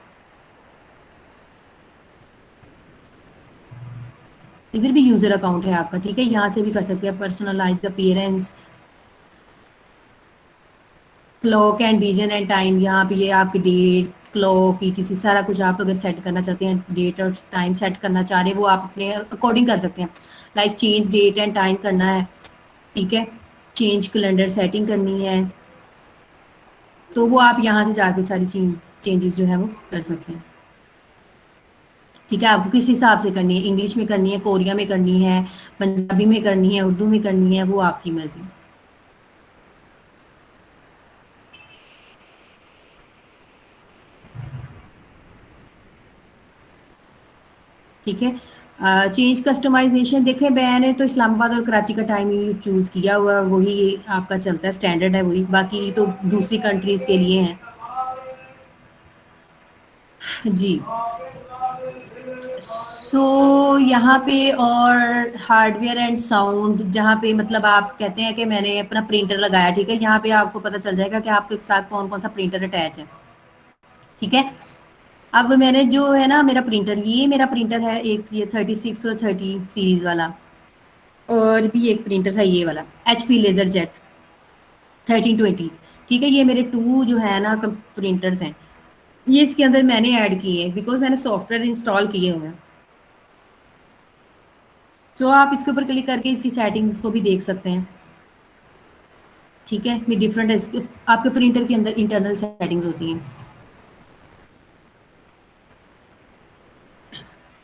इधर भी यूज़र अकाउंट है आपका, ठीक है। यहाँ से भी कर सकते हैं personalize appearance, clock and region and time. यहाँ पे ये आपकी डेट, क्लॉक, ईटीसी सारा कुछ आप अगर सेट करना चाहते हैं, डेट और टाइम सेट करना चाह रहे हैं, वो आप अपने अकॉर्डिंग कर सकते हैं। Like change date and time करना है, ठीक है। चेंज कैलेंडर सेटिंग करनी है, तो वो आप यहाँ से जाके सारी चेंजेस जो है वो कर सकते हैं, ठीक है। आपको किस हिसाब से करनी है, इंग्लिश में करनी है, कोरिया में करनी है, पंजाबी में करनी है, उर्दू में करनी है, वो आपकी मर्जी, ठीक है। चेंज कस्टमाइजेशन देखें, मैंने तो इस्लामाबाद और कराची का टाइम ही चूज़ किया हुआ, वही आपका चलता है, स्टैंडर्ड है वही, बाकी तो दूसरी कंट्रीज़ के लिए हैं जी। सो यहाँ पे और हार्डवेयर एंड साउंड, जहाँ पे मतलब आप कहते हैं कि मैंने अपना प्रिंटर लगाया, ठीक है। यहाँ पे आपको पता चल जाएगा कि आपके साथ कौन कौन सा प्रिंटर अटैच है, ठीक है। अब मैंने जो है ना मेरा प्रिंटर, ये मेरा प्रिंटर है एक, ये 36 और 30 सीरीज वाला, और भी एक प्रिंटर है ये वाला HP लेजर जेट 1320, ठीक है। ये मेरे टू जो है ना प्रिंटर्स हैं, ये इसके अंदर मैंने ऐड किए हैं बिकॉज मैंने सॉफ्टवेयर इंस्टॉल किए हुए हैं। तो आप इसके ऊपर क्लिक करके इसकी सेटिंग्स को भी देख सकते हैं, ठीक है। ये डिफरेंट है, इसके आपके प्रिंटर के अंदर इंटरनल सेटिंग्स होती हैं,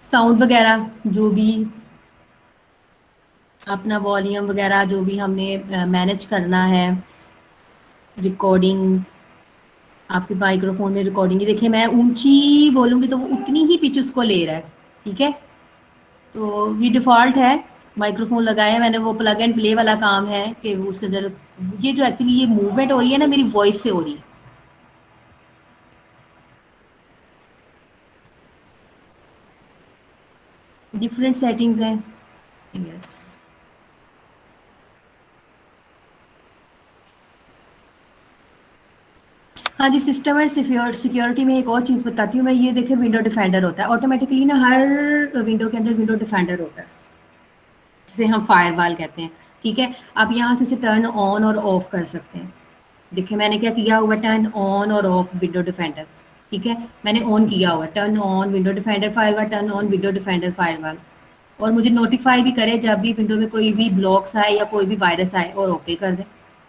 साउंड वगैरह जो भी अपना वॉल्यूम वगैरह जो भी हमने मैनेज करना है, रिकॉर्डिंग, आपके माइक्रोफोन में रिकॉर्डिंग, ये देखिए मैं ऊंची बोलूँगी तो वो उतनी ही पिच उसको ले रहा है, ठीक है। तो ये डिफ़ॉल्ट है, माइक्रोफोन लगाया है मैंने, वो प्लग एंड प्ले वाला काम है कि वो उसके अंदर ये जो एक्चुअली ये मूवमेंट हो रही है ना मेरी वॉइस से हो रही है, डिफरेंट सेटिंग्स हैं, यस। हाँ जी, सिस्टम एंड सिक्योरिटी में एक और चीज़ बताती हूँ मैं, ये देखिए विंडो डिफेंडर होता है ऑटोमेटिकली ना, हर विंडो के अंदर विंडो डिफेंडर होता है, जिसे हम फायरवॉल कहते हैं, ठीक है। आप यहाँ से उसे टर्न ऑन और ऑफ कर सकते हैं। देखिए मैंने क्या किया हुआ, टर्न ऑन और ऑफ विंडो डिफेंडर, ठीक है। मैंने ऑन किया हुआ turn on window defender firewall, turn on window defender firewall, और मुझे नोटिफाई भी करे जब भी विंडो में कोई भी ब्लॉक्स आए या कोई भी वायरस आए, और ओके कर दें,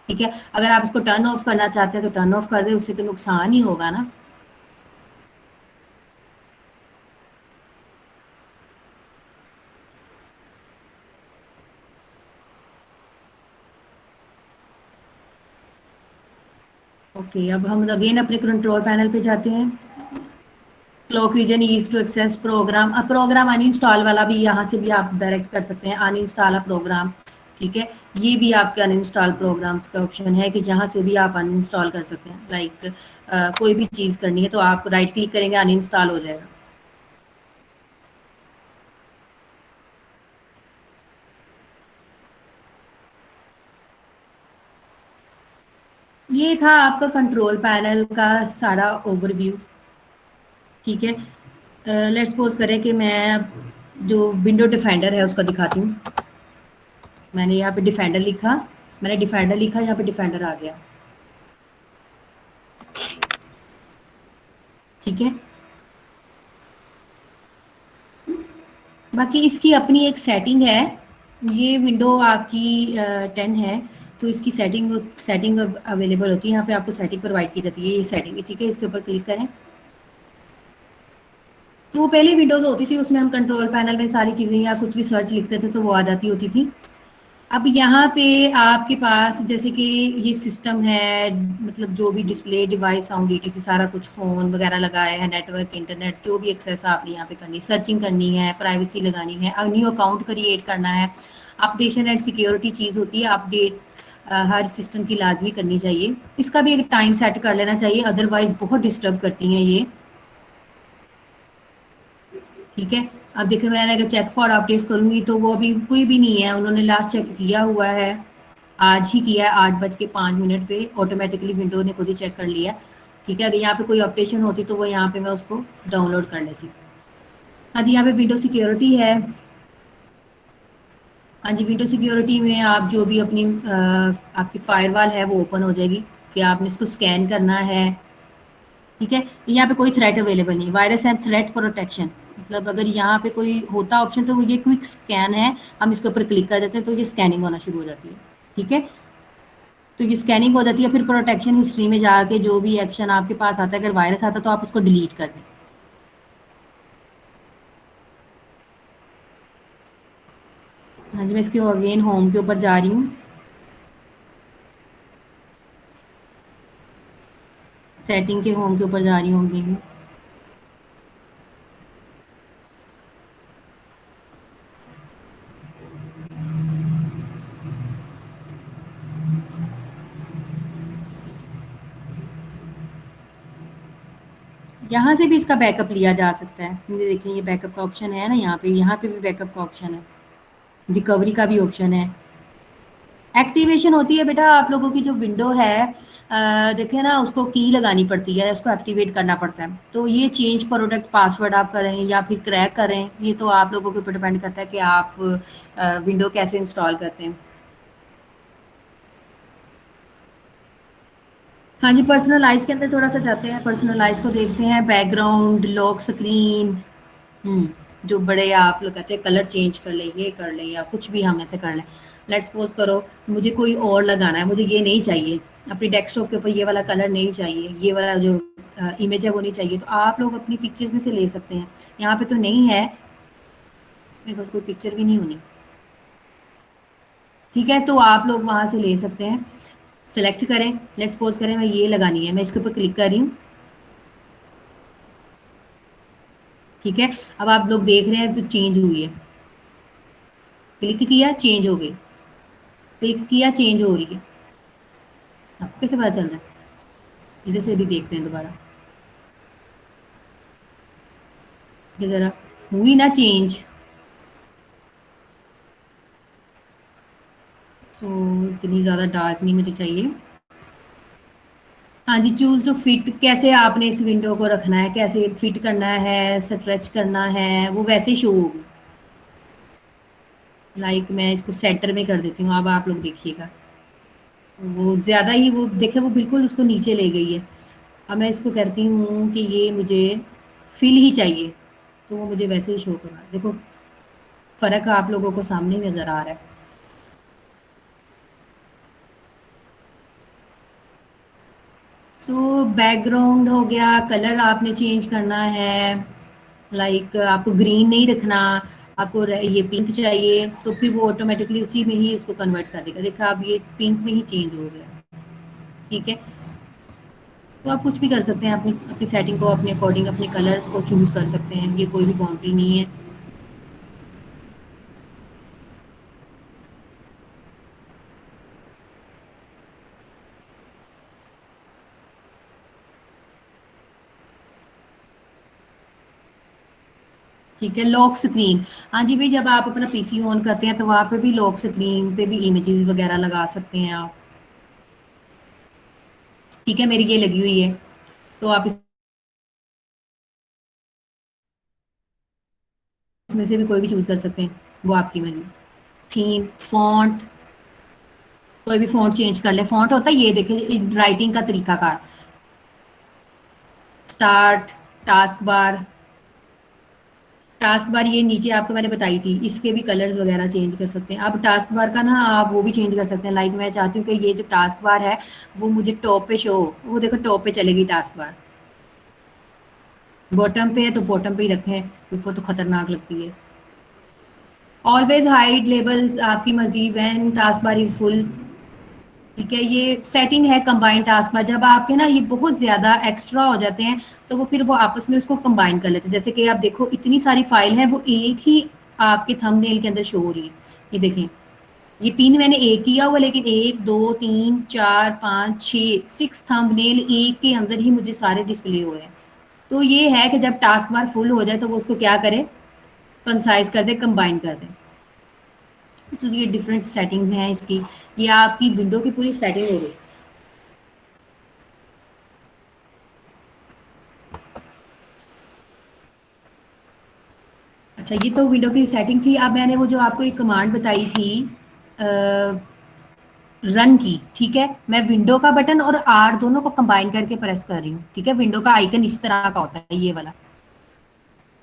ठीक है। अगर आप इसको टर्न ऑफ करना चाहते हैं तो टर्न ऑफ कर दें, उससे तो नुकसान ही होगा ना। ओके, अब हम अगेन अपने कंट्रोल पैनल पे जाते हैं। Clock region ease to access program, अब प्रोग्राम अनइंस्टॉल वाला भी यहाँ से भी आप डायरेक्ट कर सकते हैं, अनइंस्टॉल अ प्रोग्राम, ठीक है। ये भी आपके अनइंस्टॉल प्रोग्राम्स का ऑप्शन है कि यहाँ से भी आप अनइंस्टॉल कर सकते हैं। लाइक कोई भी चीज़ करनी है तो आप राइट क्लिक करेंगे, अनइंस्टॉल हो जाएगा। ये था आपका कंट्रोल पैनल का सारा ओवरव्यू। ठीक है, लेट्स सपोज करें कि मैं अब जो विंडो डिफेंडर है उसका दिखाती हूँ। मैंने यहाँ पे डिफेंडर लिखा, मैंने डिफेंडर लिखा, यहाँ पे डिफेंडर आ गया। ठीक है, बाकी इसकी अपनी एक सेटिंग है। ये विंडो आपकी 10 है, तो इसकी सेटिंग अवेलेबल होती है। यहाँ पे आपको सेटिंग प्रोवाइड की जाती है, ये सेटिंग है। ठीक है, इसके ऊपर क्लिक करें तो पहले विंडोज़ होती थी, उसमें हम कंट्रोल पैनल में सारी चीज़ें या कुछ भी सर्च लिखते थे तो वो आ जाती होती थी। अब यहाँ पे आपके पास जैसे कि ये सिस्टम है, मतलब जो भी डिस्प्ले डिवाइस साउंड ईटीसी सारा कुछ फ़ोन वगैरह लगाया है, नेटवर्क इंटरनेट जो भी एक्सेस आपने यहाँ पे करनी, सर्चिंग करनी है, प्राइवेसी लगानी है, न्यू अकाउंट क्रिएट करना है, अपडेशन एंड सिक्योरिटी चीज़ होती है। अपडेट हर सिस्टम की लाजमी करनी चाहिए। इसका भी एक टाइम सेट कर लेना चाहिए, अदरवाइज बहुत डिस्टर्ब करती हैं ये। ठीक है, अब देखिए मैंने अगर चेक फॉर अपडेट्स करूंगी तो वो अभी कोई भी नहीं है। उन्होंने लास्ट चेक किया हुआ है, आज ही किया है 8:05 पे, ऑटोमेटिकली विंडो ने खुद ही चेक कर लिया। ठीक है, अगर यहाँ पे कोई अपडेशन होती तो वो यहाँ पे मैं उसको डाउनलोड कर लेती। हाँ जी, यहाँ पे विंडो सिक्योरिटी है। हाँ जी, विंडो सिक्योरिटी में आप जो भी अपनी आपकी फायरवॉल है वो ओपन हो जाएगी कि आपने इसको स्कैन करना है। ठीक है, यहाँ पे कोई थ्रेट अवेलेबल नहीं, वायरस एंड थ्रेट प्रोटेक्शन, मतलब अगर यहाँ पे कोई होता ऑप्शन तो ये क्विक स्कैन है, हम इसके ऊपर क्लिक कर देते हैं तो ये स्कैनिंग होना शुरू हो जाती है। ठीक है, तो ये स्कैनिंग हो जाती है। फिर प्रोटेक्शन हिस्ट्री में जाके जो भी एक्शन आपके पास आता है, अगर वायरस आता है तो आप उसको डिलीट कर दें। हाँ जी, मैं इसके अगेन होम के ऊपर जा रही हूँ, सेटिंग के होम के ऊपर जा रही हूँ अगेन। यहाँ से भी इसका बैकअप लिया जा सकता है। ये देखिए, ये बैकअप का ऑप्शन है ना, यहाँ पे भी बैकअप का ऑप्शन है, रिकवरी का भी ऑप्शन है। एक्टिवेशन होती है बेटा आप लोगों की जो विंडो है, देखिए ना, उसको की लगानी पड़ती है, उसको एक्टिवेट करना पड़ता है। तो ये चेंज प्रोडक्ट पासवर्ड आप करें या फिर क्रैक करें, ये तो आप लोगों के ऊपर डिपेंड करता है कि आप विंडो कैसे इंस्टॉल करते हैं। हाँ जी, पर्सनलाइज के अंदर थोड़ा सा जाते हैं, पर्सनलाइज को देखते हैं, बैकग्राउंड, लॉक स्क्रीन, जो बड़े आप लोग कहते हैं कलर चेंज कर ले, ये कर ले, या कुछ भी हम ऐसे कर लें। लेट्स सपोज करो मुझे कोई और लगाना है, मुझे ये नहीं चाहिए, अपनी डेस्कटॉप के ऊपर ये वाला कलर नहीं चाहिए, ये वाला जो इमेज है वो नहीं चाहिए, तो आप लोग अपनी पिक्चर्स में से ले सकते हैं। यहाँ पे तो नहीं है, मेरे पास कोई पिक्चर भी नहीं होनी। ठीक है, तो आप लोग वहाँ से ले सकते हैं, सेलेक्ट करें। लेट्स सपोज करें मैं ये लगानी है, मैं इसके ऊपर क्लिक कर रही हूँ। ठीक है, अब आप लोग देख रहे हैं जो चेंज हुई है, क्लिक किया चेंज हो गई, क्लिक किया चेंज हो रही है। आपको कैसे पता चल रहा है? इधर से भी देखते हैं दोबारा, ये जरा हुई ना चेंज। तो इतनी ज़्यादा डार्क नहीं मुझे चाहिए। हाँ जी, चूज टू फिट, कैसे आपने इस विंडो को रखना है, कैसे फिट करना है, स्ट्रेच करना है, वो वैसे शो होगी। लाइक मैं इसको सेंटर में कर देती हूँ, अब आप लोग देखिएगा, वो ज़्यादा ही, वो देखे वो बिल्कुल उसको नीचे ले गई है। अब मैं इसको कहती हूँ कि ये मुझे फिल ही चाहिए, तो वो मुझे वैसे ही शो करवा। देखो फ़र्क आप लोगों को सामने ही नज़र आ रहा है। सो बैकग्राउंड हो गया, कलर आपने चेंज करना है, लाइक आपको ग्रीन नहीं रखना, आपको ये पिंक चाहिए, तो फिर वो ऑटोमेटिकली उसी में ही उसको कन्वर्ट कर देगा। देखा, अब ये पिंक में ही चेंज हो गया। ठीक है, तो आप कुछ भी कर सकते हैं, अपनी अपनी सेटिंग को अपने अकॉर्डिंग अपने कलर्स को चूज़ कर सकते हैं, ये कोई भी बाउंड्री नहीं है। ठीक है, लॉक स्क्रीन, हाँ जी भाई, जब आप अपना पीसी ऑन करते हैं तो वहाँ पे भी लॉक स्क्रीन पे भी इमेजेस वगैरह लगा सकते हैं आप। ठीक है, मेरी ये लगी हुई है, तो आप इसमें से भी कोई भी चूज कर सकते हैं, वो आपकी मर्जी। थीम, फॉन्ट, कोई भी फॉन्ट चेंज कर ले। फॉन्ट होता है ये, देखिए राइटिंग का तरीकाकार, start, task bar. Task bar ये नीचे आपको मैंने बताई थी, इसके भी कलर्स वगैरह चेंज कर सकते हैं। अब टास्क बार का ना आप वो भी चेंज कर सकते हैं, लाइक मैं चाहती हूँ कि ये जो टास्क बार है वो मुझे टॉप पे शो हो, वो देखो टॉप पे चलेगी टास्क बार। बॉटम पे है तो बॉटम पे ही रखें, ऊपर तो खतरनाक लगती है। ऑलवेज हाइड लेबल्स आपकी मर्जी, when task bar is full. ठीक है, ये सेटिंग है कंबाइन टास्क बार। जब आपके ना ये बहुत ज्यादा एक्स्ट्रा हो जाते हैं तो वो फिर वो आपस में उसको कंबाइन कर लेते हैं। जैसे कि आप देखो इतनी सारी फाइल है, वो एक ही आपके थंबनेल के अंदर शो हो रही है। ये देखें, ये पिन मैंने एक किया हुआ, लेकिन 1 2 3 4 5 6 6 थंबनेल एक के अंदर ही मुझे सारे डिस्प्ले हो रहे हैं। तो ये है कि जब टास्क बार फुल हो जाए तो वो उसको क्या करे, कंसाइज कर दे, कंबाइन कर दे। तो ये डिफरेंट सेटिंग्स हैं इसकी। ये आपकी विंडो की पूरी सेटिंग हो गई। अच्छा, ये तो विंडो की सेटिंग थी। अब मैंने वो जो आपको एक कमांड बताई थी रन की, ठीक है, मैं विंडो का बटन और आर दोनों को कंबाइन करके प्रेस कर रही हूँ। ठीक है, विंडो का आइकन इस तरह का होता है, ये वाला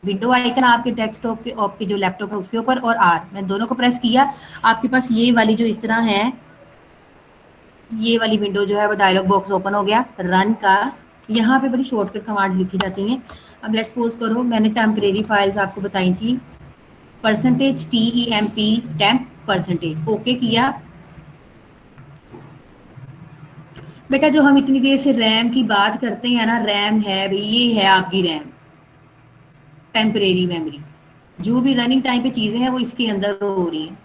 विंडो आइकन आपके डेस्कटॉप के, आपके जो लैपटॉप है उसके ऊपर, और आर मैं दोनों को प्रेस किया। आपके पास ये वाली जो इस तरह है, ये वाली विंडो जो है वो डायलॉग बॉक्स ओपन हो गया रन का। यहाँ पे बड़ी शॉर्टकट कमांड्स लिखी जाती हैं। अब लेट्स सपोज करो मैंने टेम्परेरी फाइल्स आपको बताई थी, %TEMP टेम्प %, ओके किया। बेटा जो हम इतनी देर से रैम की बात करते हैं ना, रैम है भाई, ये है आपकी रैम, टेम्परेरी मेमोरी। जो भी रनिंग टाइम पे चीज़ें हैं वो इसके अंदर हो रही हैं।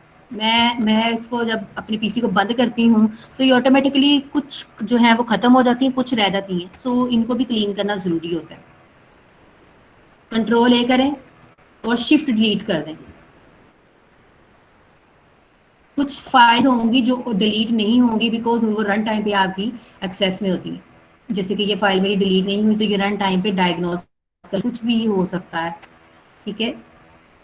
मैं इसको जब अपने पीसी को बंद करती हूँ तो ये ऑटोमेटिकली कुछ जो है वो ख़त्म हो जाती हैं, कुछ रह जाती हैं। सो इनको भी क्लीन करना ज़रूरी होता है। कंट्रोल ए करें और शिफ्ट डिलीट कर दें। कुछ फाइल होंगी जो डिलीट नहीं होंगी बिकॉज वो रन टाइम पे आपकी एक्सेस में होती हैं। जैसे कि ये फाइल मेरी डिलीट नहीं हुई तो ये रन टाइम पे डायग्नोज कर, कुछ भी हो सकता है। ठीक है,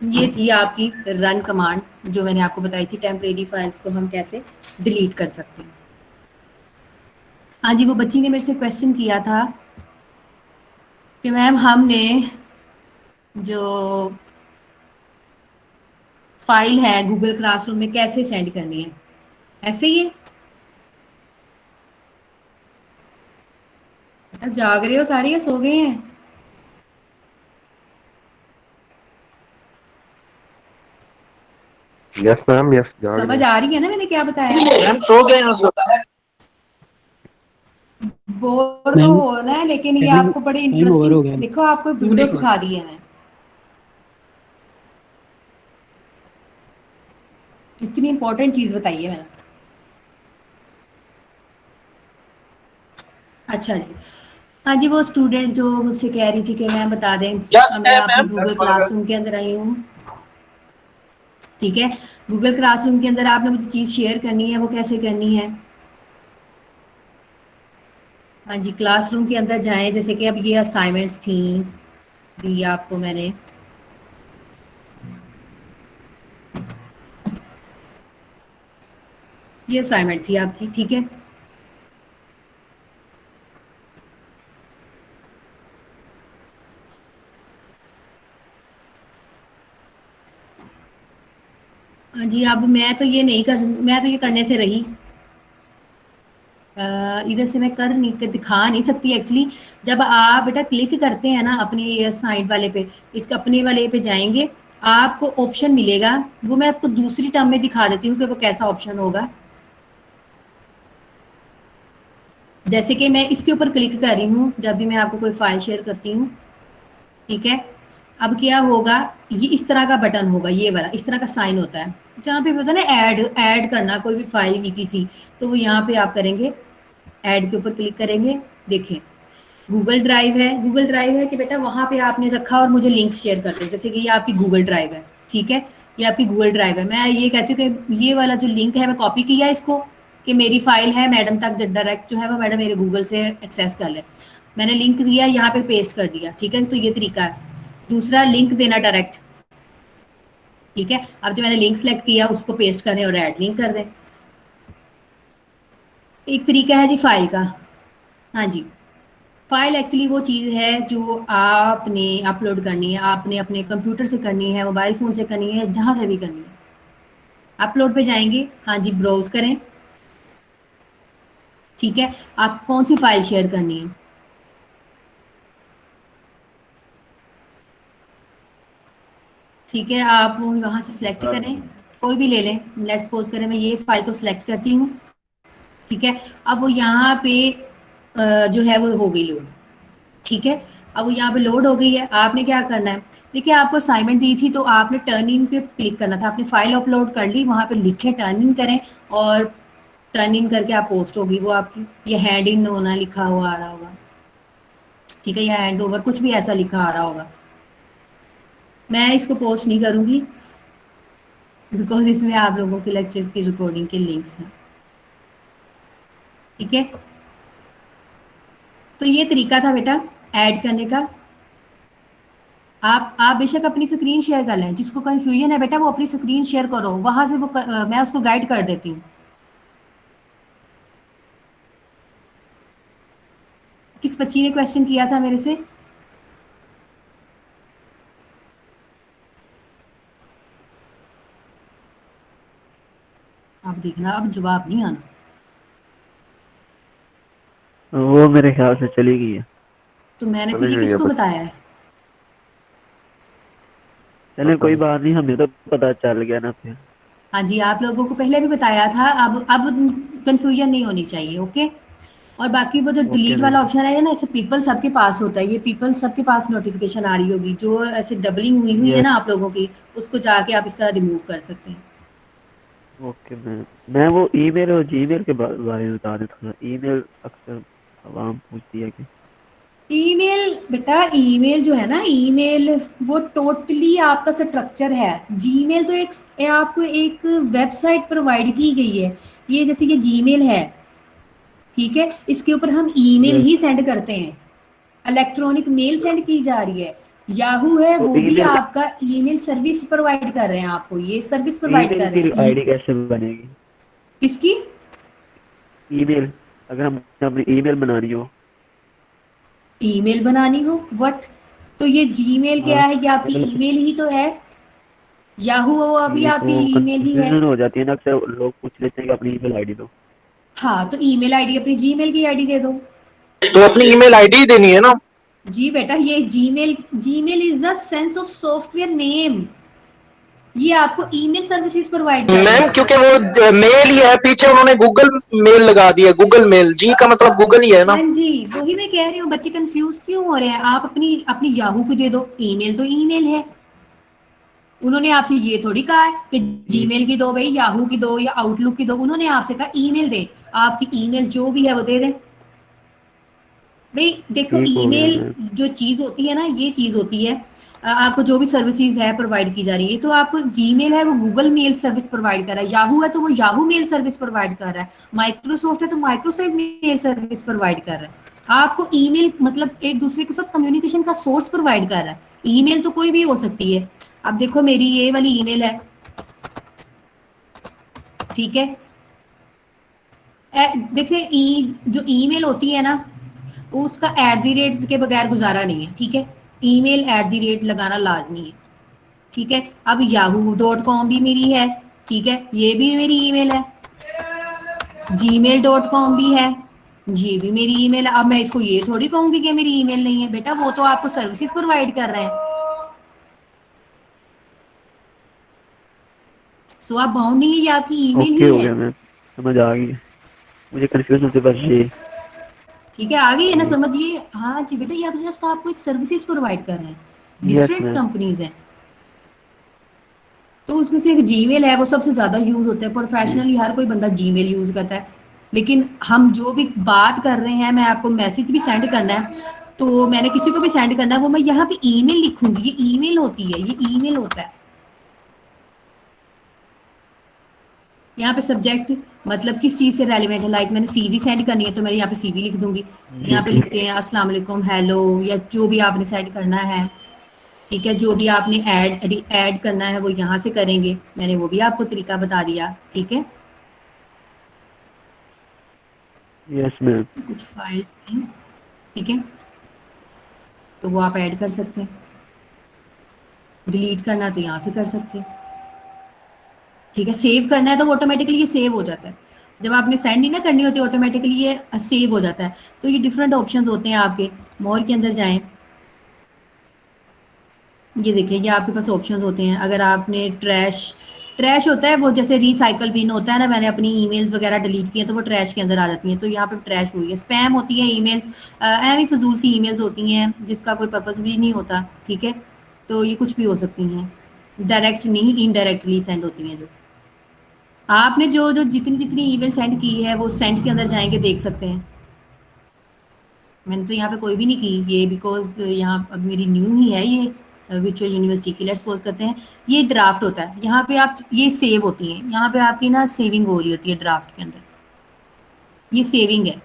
ये थी आपकी रन कमांड जो मैंने आपको बताई थी, टेम्परेरी फाइल्स को हम कैसे डिलीट कर सकते हैं। हाँ जी, वो बच्ची ने मेरे से क्वेश्चन किया था कि मैम हमने जो फाइल है गूगल क्लासरूम में कैसे सेंड करनी है, ऐसे ही है? जाग रहे हो सारे या सो गए हैं? यस मैम, यस जाग समझ रहे आ रही है ना मैंने क्या बताया? मैम सो गए हैं। बोर तो हो रहा है, लेकिन ये आपको बड़े इंटरेस्टिंग, देखो आपको वीडियो सिखा दी है मैंने, इतनी इंपॉर्टेंट चीज बताई है मैंने। अच्छा जी, हाँ जी, वो स्टूडेंट जो मुझसे कह रही थी कि मैम बता दें, मैं आपकी गूगल क्लासरूम के अंदर आई हूँ। ठीक है, गूगल क्लासरूम के अंदर आपने मुझे चीज़ शेयर करनी है, वो कैसे करनी है? हाँ जी, क्लासरूम के अंदर जाएं। जैसे कि अब ये असाइनमेंट्स थी, दी आपको मैंने, ये असाइनमेंट थी आपकी। ठीक है, हाँ जी, अब मैं तो ये करने से रही, इधर से मैं कर नहीं दिखा नहीं सकती एक्चुअली। जब आप बेटा क्लिक करते हैं ना अपने साइड वाले पे, इसका अपने वाले पे जाएंगे, आपको ऑप्शन मिलेगा, वो मैं आपको दूसरी टर्म में दिखा देती हूँ कि वो कैसा ऑप्शन होगा। जैसे कि मैं इसके ऊपर क्लिक कर रही हूँ जब भी मैं आपको कोई फाइल शेयर करती हूँ। ठीक है, अब क्या होगा, ये इस तरह का बटन होगा, ये वाला इस तरह का साइन होता है जहाँ पे होता है ना ऐड करना कोई भी फाइल ETC, तो वो यहाँ पे आप करेंगे, ऐड के ऊपर क्लिक करेंगे। देखें, गूगल ड्राइव है, गूगल ड्राइव है कि बेटा वहाँ पे आपने रखा और मुझे लिंक शेयर करते हैं। जैसे कि ये आपकी गूगल ड्राइव है, ठीक है, ये आपकी गूगल ड्राइव है। मैं ये कहती हूँ कि ये वाला जो लिंक है मैं कॉपी किया इसको, कि मेरी फाइल है मैडम तक डायरेक्ट जो है वो मैडम मेरे गूगल से एक्सेस कर ले। मैंने लिंक दिया, यहाँ पे पेस्ट कर दिया, ठीक है, तो ये तरीका है। दूसरा लिंक देना डायरेक्ट, ठीक है। अब जो मैंने लिंक सेलेक्ट किया उसको पेस्ट करें और ऐड लिंक कर दें। एक तरीका है जी फाइल का। हाँ जी, फाइल एक्चुअली वो चीज़ है जो आपने अपलोड करनी है, आपने अपने कंप्यूटर से करनी है, मोबाइल फ़ोन से करनी है, जहाँ से भी करनी है। अपलोड पे जाएंगे, हाँ जी, ब्राउज करें, ठीक है। आप कौन सी फाइल शेयर करनी है, ठीक है, आप वो वहाँ से सिलेक्ट करें, कोई भी ले लें। लेट्स सपोज करें मैं ये फाइल को सिलेक्ट करती हूँ, ठीक है। अब वो यहाँ पे जो है वो हो गई लोड, ठीक है। अब वो यहाँ पे लोड हो गई है। आपने क्या करना है, देखिए आपको असाइनमेंट दी थी तो आपने टर्न इन पे क्लिक करना था। आपने फाइल अपलोड कर ली, वहाँ पे लिखे टर्न इन करें और टर्न इन करके आप पोस्ट होगी वो आपकी। ये हैंड इन होना लिखा हुआ आ रहा होगा, ठीक है, या हैंड ओवर, कुछ भी ऐसा लिखा आ रहा होगा। मैं इसको पोस्ट नहीं करूँगी बिकॉज इसमें आप लोगों के लेक्चर्स की रिकॉर्डिंग के लिंक्स हैं, ठीक है। तो ये तरीका था बेटा ऐड करने का। आप बेशक अपनी स्क्रीन शेयर कर लें, जिसको कंफ्यूजन है बेटा वो अपनी स्क्रीन शेयर करो, वहां से वो मैं उसको गाइड कर देती हूँ। किस बच्ची ने क्वेश्चन किया था मेरे से? आप देखना अब जवाब नहीं आना। वो मेरे ख्याल से चली गई है। तो मैंने फिर ये किसको बताया है? चले कोई बात नहीं, हमें तो पता चल गया ना फिर। हाँ जी, आप लोगों को पहले भी बताया था। अब कंफ्यूजन नहीं होनी चाहिए, ओके। और बाकी वो जो डिलीट वाला ऑप्शन है ना, ऐसे पीपल सबके पास होता है, ये पीपल सबके पास नोटिफिकेशन आ रही होगी, जो ऐसे डबलिंग हुई है ना आप लोगों की, उसको जाके आप इस तरह रिमूव कर सकते हैं। ओके मैं वो ईमेल और जीमेल के बारे में बता देता हूँ। ईमेल अक्सर आवाम पूछती है कि ईमेल बेटा, ईमेल जो है ना, ईमेल वो टोटली आपका स्ट्रक्चर है। जीमेल तो एक आपको एक वेबसाइट प्रोवाइड की गई है। ये जैसे ये जीमेल है, ठीक है, इसके ऊपर हम ईमेल ही सेंड करते हैं, इलेक्ट्रॉनिक मेल सेंड की जा रही है। याहू है वो भी आपका ईमेल सर्विस प्रोवाइड कर रहे हैं, आपको ये सर्विस प्रोवाइड कर रहे हैं। आईडी कैसे बनेगी किसकी ईमेल? अगर हम अपनी ईमेल बनानी हो, ईमेल बनानी हो व्हाट, तो ये जीमेल क्या है? ये आपकी ईमेल ही तो है। याहू वो अभी आपकी ईमेल ही है। हो जाती है ना, अक्सर लोग पूछ लेते हैं कि अपनी ईमेल आईडी दो। हाँ, तो ईमेल आईडी अपनी जीमेल की आईडी दे दो। तो अपनी ईमेल आईडी देनी है ना जी बेटा, ये Gmail is the sense of software name. ये आपको ईमेल सर्विसेज प्रोवाइड कर मैम, क्योंकि वो मेल ही है, पीछे उन्होंने गूगल मेल लगा दिया। गूगल मेल, जी का मतलब गूगल ही है ना। हाँ जी, वही मैं कह रही हूँ, बच्चे कंफ्यूज क्यों हो रहे हैं? आप अपनी याहू को दे दो, ईमेल तो ईमेल है। उन्होंने आपसे ये थोड़ी कहा है कि जीमेल की दो भाई, याहू की दो या आउटलुक की दो। उन्होंने आपसे कहा ईमेल दे। आपकी ईमेल जो भी है वो दे दें भाई। देखो, ईमेल जो चीज होती है ना, ये चीज होती है आपको जो भी सर्विसेज है प्रोवाइड की जा रही है। तो आपको जीमेल है वो गूगल मेल सर्विस प्रोवाइड कर रहा है, याहू है तो वो याहू मेल सर्विस प्रोवाइड कर रहा है, माइक्रोसॉफ्ट है तो माइक्रोसॉफ्ट मेल सर्विस प्रोवाइड कर रहा है। आपको ईमेल मतलब एक दूसरे के साथ कम्युनिकेशन का सोर्स प्रोवाइड कर रहा है। ईमेल तो कोई भी हो सकती है। अब देखो मेरी ये वाली ईमेल है, ठीक है। देखिए जो ईमेल होती है ना, उसका @ के बगैर गुजारा नहीं है, ठीक है। ईमेल @ लगाना लाजमी है, ठीक है। अब yahoo.com भी मेरी है, ठीक है, ये भी मेरी ईमेल है। gmail.com भी है, ये भी मेरी ईमेल है। अब मैं इसको ये थोड़ी कहूंगी कि मेरी ईमेल नहीं है बेटा, वो तो आपको सर्विसेज प्रोवाइड कर रहे हैं। सो आप बाउंड नहीं है, ये आपकी ईमेल ही है। हो गया, मैं समझ आ गई। मुझे कंफ्यूजन से बच गई, ठीक है, आ गई है ना समझ? ये हाँ जी बेटा, ये जस्ट आपको एक सर्विसेज प्रोवाइड कर रहे हैं, डिफरेंट कंपनीज हैं। तो उसमें से एक जीमेल है, वो सबसे ज्यादा यूज होता है। प्रोफेशनली हर कोई बंदा जीमेल यूज करता है, लेकिन हम जो भी बात कर रहे हैं, मैं आपको मैसेज भी सेंड करना है, तो मैंने किसी को भी सेंड करना है, वो मैं यहाँ पे ईमेल लिखूंगी। ये ईमेल होती है, ये ईमेल होता है, यहाँ पे सब्जेक्ट मतलब किस चीज़ से रेलिवेंट है, लाइक मैंने सीवी सेंड करनी है तो मैं यहाँ पे सीवी लिख दूंगी, यहाँ पे लिखते हैं अस्सलाम वालेकुम, हेलो, या जो भी आपने सेंड करना है, ठीक है। जो भी आपने ऐड करना है वो यहाँ से करेंगे, मैंने वो भी आपको तरीका बता दिया, ठीक है। Yes ma'am. कुछ फाइल्स हैं, ठीक है, तो वो आप ऐड कर सकते हैं, डिलीट करना तो यहाँ से कर सकते हैं, ठीक है। सेव करना है तो ऑटोमेटिकली ये सेव हो जाता है, जब आपने सेंड ही ना करनी होती है ऑटोमेटिकली ये सेव हो जाता है। तो ये डिफरेंट ऑप्शंस होते हैं आपके, मोर के अंदर जाएं, ये देखिए ये आपके पास ऑप्शंस होते हैं। अगर आपने ट्रैश होता है वो, जैसे रिसाइकल बिन होता है ना, मैंने अपनी ईमेल्स वगैरह डिलीट की हैं तो वो ट्रैश के अंदर आ जाती हैं, तो यहाँ पे ट्रैश हुई है। स्पैम होती है ईमेल्स, ऐवी फजूल सी ईमेल्स होती हैं जिसका कोई पर्पस भी नहीं होता, ठीक है। तो ये कुछ भी हो सकती हैं, डायरेक्ट नहीं इनडायरेक्टली सेंड होती हैं। जो आपने जो जो जितनी जितनी ईमेल सेंड की है वो सेंड के अंदर जाएंगे देख सकते हैं। मैंने तो यहाँ पे कोई भी नहीं की ये, बिकॉज यहाँ अब मेरी न्यू ही है ये विचुअल यूनिवर्सिटी की। लेट्स सपोज करते हैं ये ड्राफ्ट होता है, यहाँ पे आप ये सेव होती हैं, यहाँ पे आपकी ना सेविंग हो रही होती है ड्राफ्ट के अंदर, ये सेविंग है।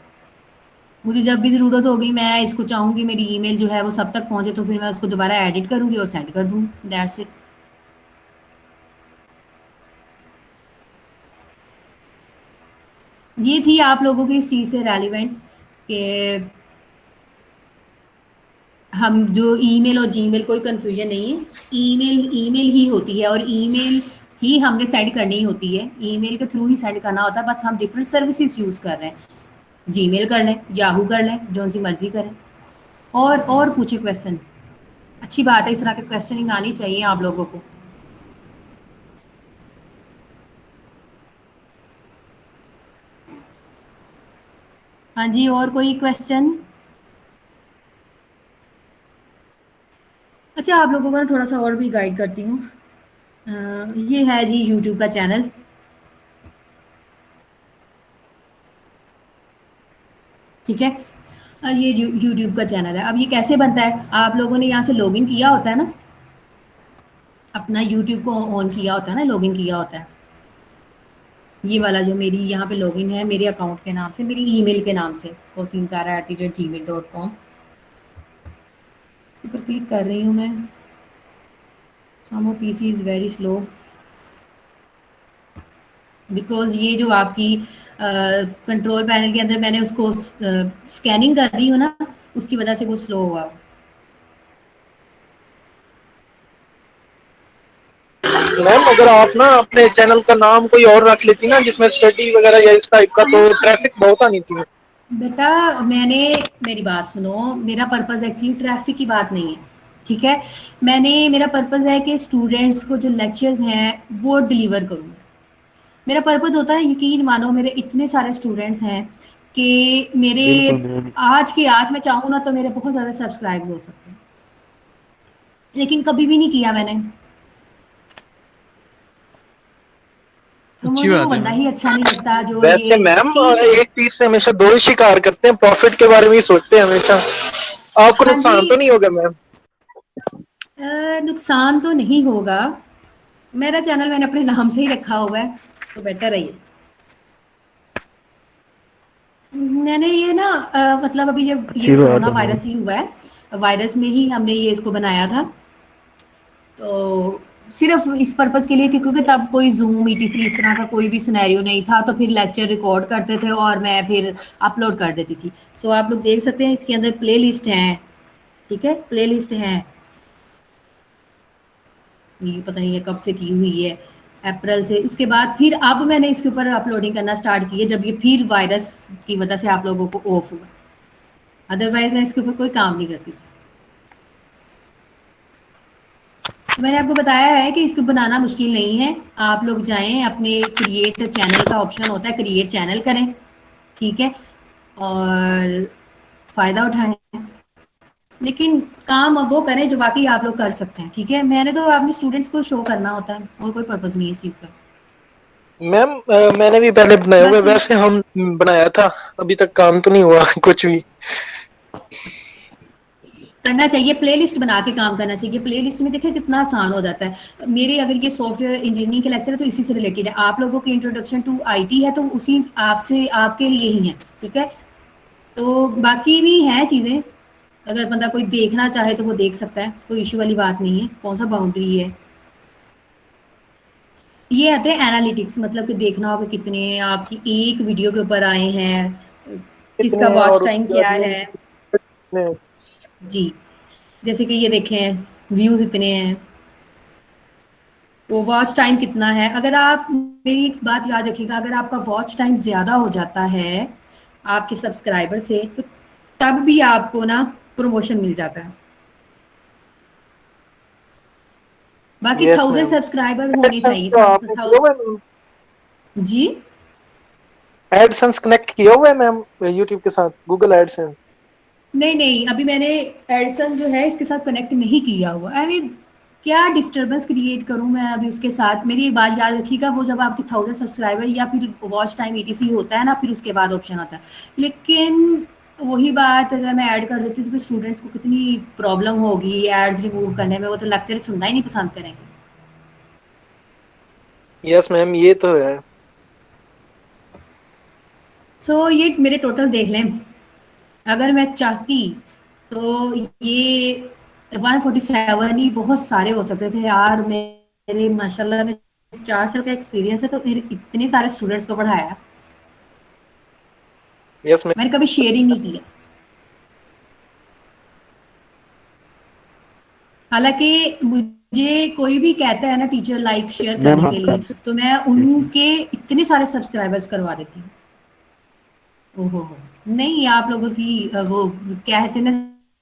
मुझे जब भी ज़रूरत होगी मैं इसको चाहूँगी मेरी ईमेल जो है वो सब तक पहुँचे, तो फिर मैं उसको दोबारा एडिट करूँगी और सेंड कर दूँगी, दैट्स इट। ये थी आप लोगों की इस चीज़ से रेलिवेंट कि हम जो ईमेल और जीमेल, कोई कंफ्यूजन नहीं है, ईमेल ईमेल ही होती है और ईमेल ही हमने सेंड करनी होती है, ईमेल के थ्रू ही सेंड करना होता है, बस हम डिफरेंट सर्विसेज यूज़ कर रहे हैं। जीमेल कर लें, याहू कर लें, जो सी मर्जी करें। और पूछे क्वेश्चन, अच्छी बात है, इस तरह के क्वेश्चनिंग आनी चाहिए आप लोगों को। हाँ जी, और कोई क्वेश्चन? अच्छा, आप लोगों को ना थोड़ा सा और भी गाइड करती हूँ। ये है जी यूट्यूब का चैनल, ठीक है। ये यूट्यूब का चैनल है। अब ये कैसे बनता है, आप लोगों ने यहाँ से लॉगिन किया होता है ना, अपना यूट्यूब को ऑन किया होता है ना, लॉगिन किया होता है। ये वाला जो मेरी यहाँ पे लॉगिन है मेरे अकाउंट के नाम से, मेरी ईमेल के नाम से, hosinsara@gmail.com, इस पर क्लिक कर रही हूँ मैं। Somehow PC is very slow, because ये जो आपकी कंट्रोल पैनल के अंदर मैंने उसको स्कैनिंग कर दी हूँ ना, उसकी वजह से वो स्लो हुआ। मैम अगर आप ना अपने चैनल का नाम कोई और रख लेती ना, जिसमें स्टडी वगैरह या इस टाइप का, तो ट्रैफिक बहुत आनी थी। बेटा मेरी बात सुनो, मेरा पर्पस एक्चुअली ट्रैफिक की बात नहीं है, ठीक है। मेरा पर्पस है कि स्टूडेंट्स को जो लेक्चर्स हैं वो डिलीवर करूँ। मेरा पर्पस होता है, यकीन मानो मेरे इतने सारे स्टूडेंट्स हैं कि मेरे आज मैं चाहूँ ना तो मेरे बहुत ज़्यादा सब्सक्राइब हो सकते हैं, लेकिन कभी भी नहीं किया मैंने, तो मुझे वो बंदा ही अच्छा नहीं लगता जो वैसे मैम एक तीर से हमेशा दो ही शिकार करते हैं, प्रॉफिट के बारे में ही सोचते हैं हमेशा। आपको नुकसान तो नहीं होगा मैम? नुकसान तो नहीं होगा, मेरा चैनल मैंने अपने नाम से ही रखा हुआ है तो बेटर है ये। मैंने ये ना मतलब अभी जब ये कोरोना वायरस ही हुआ है, वायरस में ही हमने ये इसको बनाया था, तो सिर्फ इस पर्पस के लिए क्योंकि तब कोई जूम ईटीसी इस तरह का कोई भी सिनेरियो नहीं था, तो फिर लेक्चर रिकॉर्ड करते थे और मैं फिर अपलोड कर देती थी। सो आप लोग देख सकते हैं इसके अंदर प्ले लिस्ट है, ठीक है, प्ले लिस्ट है, ये पता नहीं है कब से की हुई है, अप्रैल से। उसके बाद फिर अब मैंने इसके ऊपर अपलोडिंग करना स्टार्ट की है जब ये फिर वायरस की वजह से आप लोगों को ऑफ हुआ, अदरवाइज मैं इसके ऊपर कोई काम नहीं करती थी। तो मैंने आपको बताया है कि इसको बनाना मुश्किल नहीं है, आप लोग जाएं अपने क्रिएट चैनल का ऑप्शन होता है, क्रिएट चैनल करें, ठीक है, और फ़ायदा उठाएं, लेकिन काम वो करें जो बाकी आप लोग कर सकते हैं, ठीक है। मैंने तो अपने स्टूडेंट्स को शो करना होता है और कोई पर्पस नहीं है इस चीज़ का। मैम मैंने भी पहले बनाया हुआ, वैसे हम बनाया था, अभी तक काम तो नहीं हुआ कुछ भी। करना चाहिए, प्लेलिस्ट बना के काम करना चाहिए। प्लेलिस्ट में देखिए कितना आसान हो जाता है। मेरे अगर ये सॉफ्टवेयर इंजीनियरिंग के लेक्चर है तो इसी से रिलेटेड है। आप लोगों के इंट्रोडक्शन टू आईटी है तो उसी आपसे आपके लिए ही है, ठीक है। तो बाकी भी हैं चीज़ें, अगर बंदा कोई देखना चाहे तो वो देख सकता है, कोई इशू वाली बात नहीं है। कौन सा बाउंड्री है, ये आते हैं एनालिटिक्स, मतलब कि देखना होगा कितने आपकी एक वीडियो के ऊपर आए हैं, किसका कितने हैं वॉच और टाइम उसके क्या बाद है। में जी, जैसे कि ये देखें व्यूज इतने हैं, तो वॉच टाइम कितना है। अगर आप, मेरी एक बात याद रखिएगा, अगर आपका वॉच टाइम ज़्यादा हो जाता है आपके सब्सक्राइबर से तो तब भी आपको ना प्रमोशन मिल जाता है। बाकी यस 1000 मैम। सब्सक्राइबर होने एडसेंस चाहिए का आपने किया हुआ है मैम? जी एडसेंस कनेक्ट किया हुआ है मैम यूट्यूब के साथ, गूगल एडसेंस? नहीं नहीं, अभी मैंने एडसन जो है इसके साथ कनेक्ट नहीं किया हुआ। आई मीन क्या डिस्टरबेंस क्रिएट करूं मैं अभी उसके साथ। मेरी एक बात याद रखिएगा, वो जब आपके 1000 सब्सक्राइबर या फिर वॉच टाइम ईटीसी होता है ना, फिर उसके बाद ऑप्शन आता है। लेकिन वही बात अगर मैं ऐड कर देती हूँ तो स्टूडेंट्स को कितनी प्रॉब्लम होगी एड्स रिमूव करने में, वो तो लेक्चर सुनना ही नहीं पसंद करेंगे। यस मैम, ये तो है। सो ये मेरे टोटल देख लें, अगर मैं चाहती तो ये 147 ही बहुत सारे हो सकते थे यार। मेरे माशाल्लाह में 4 साल का एक्सपीरियंस है, तो मेरे इतने सारे स्टूडेंट्स को पढ़ाया, यस मैम। मैंने कभी शेयरिंग नहीं किया। हालांकि मुझे कोई भी कहता है ना टीचर लाइक शेयर मैम करने के आपका लिए, तो मैं उनके इतने सारे सब्सक्राइबर्स करवा देती हूँ। ओहो हो, नहीं आप लोगों की वो कहते हैं ना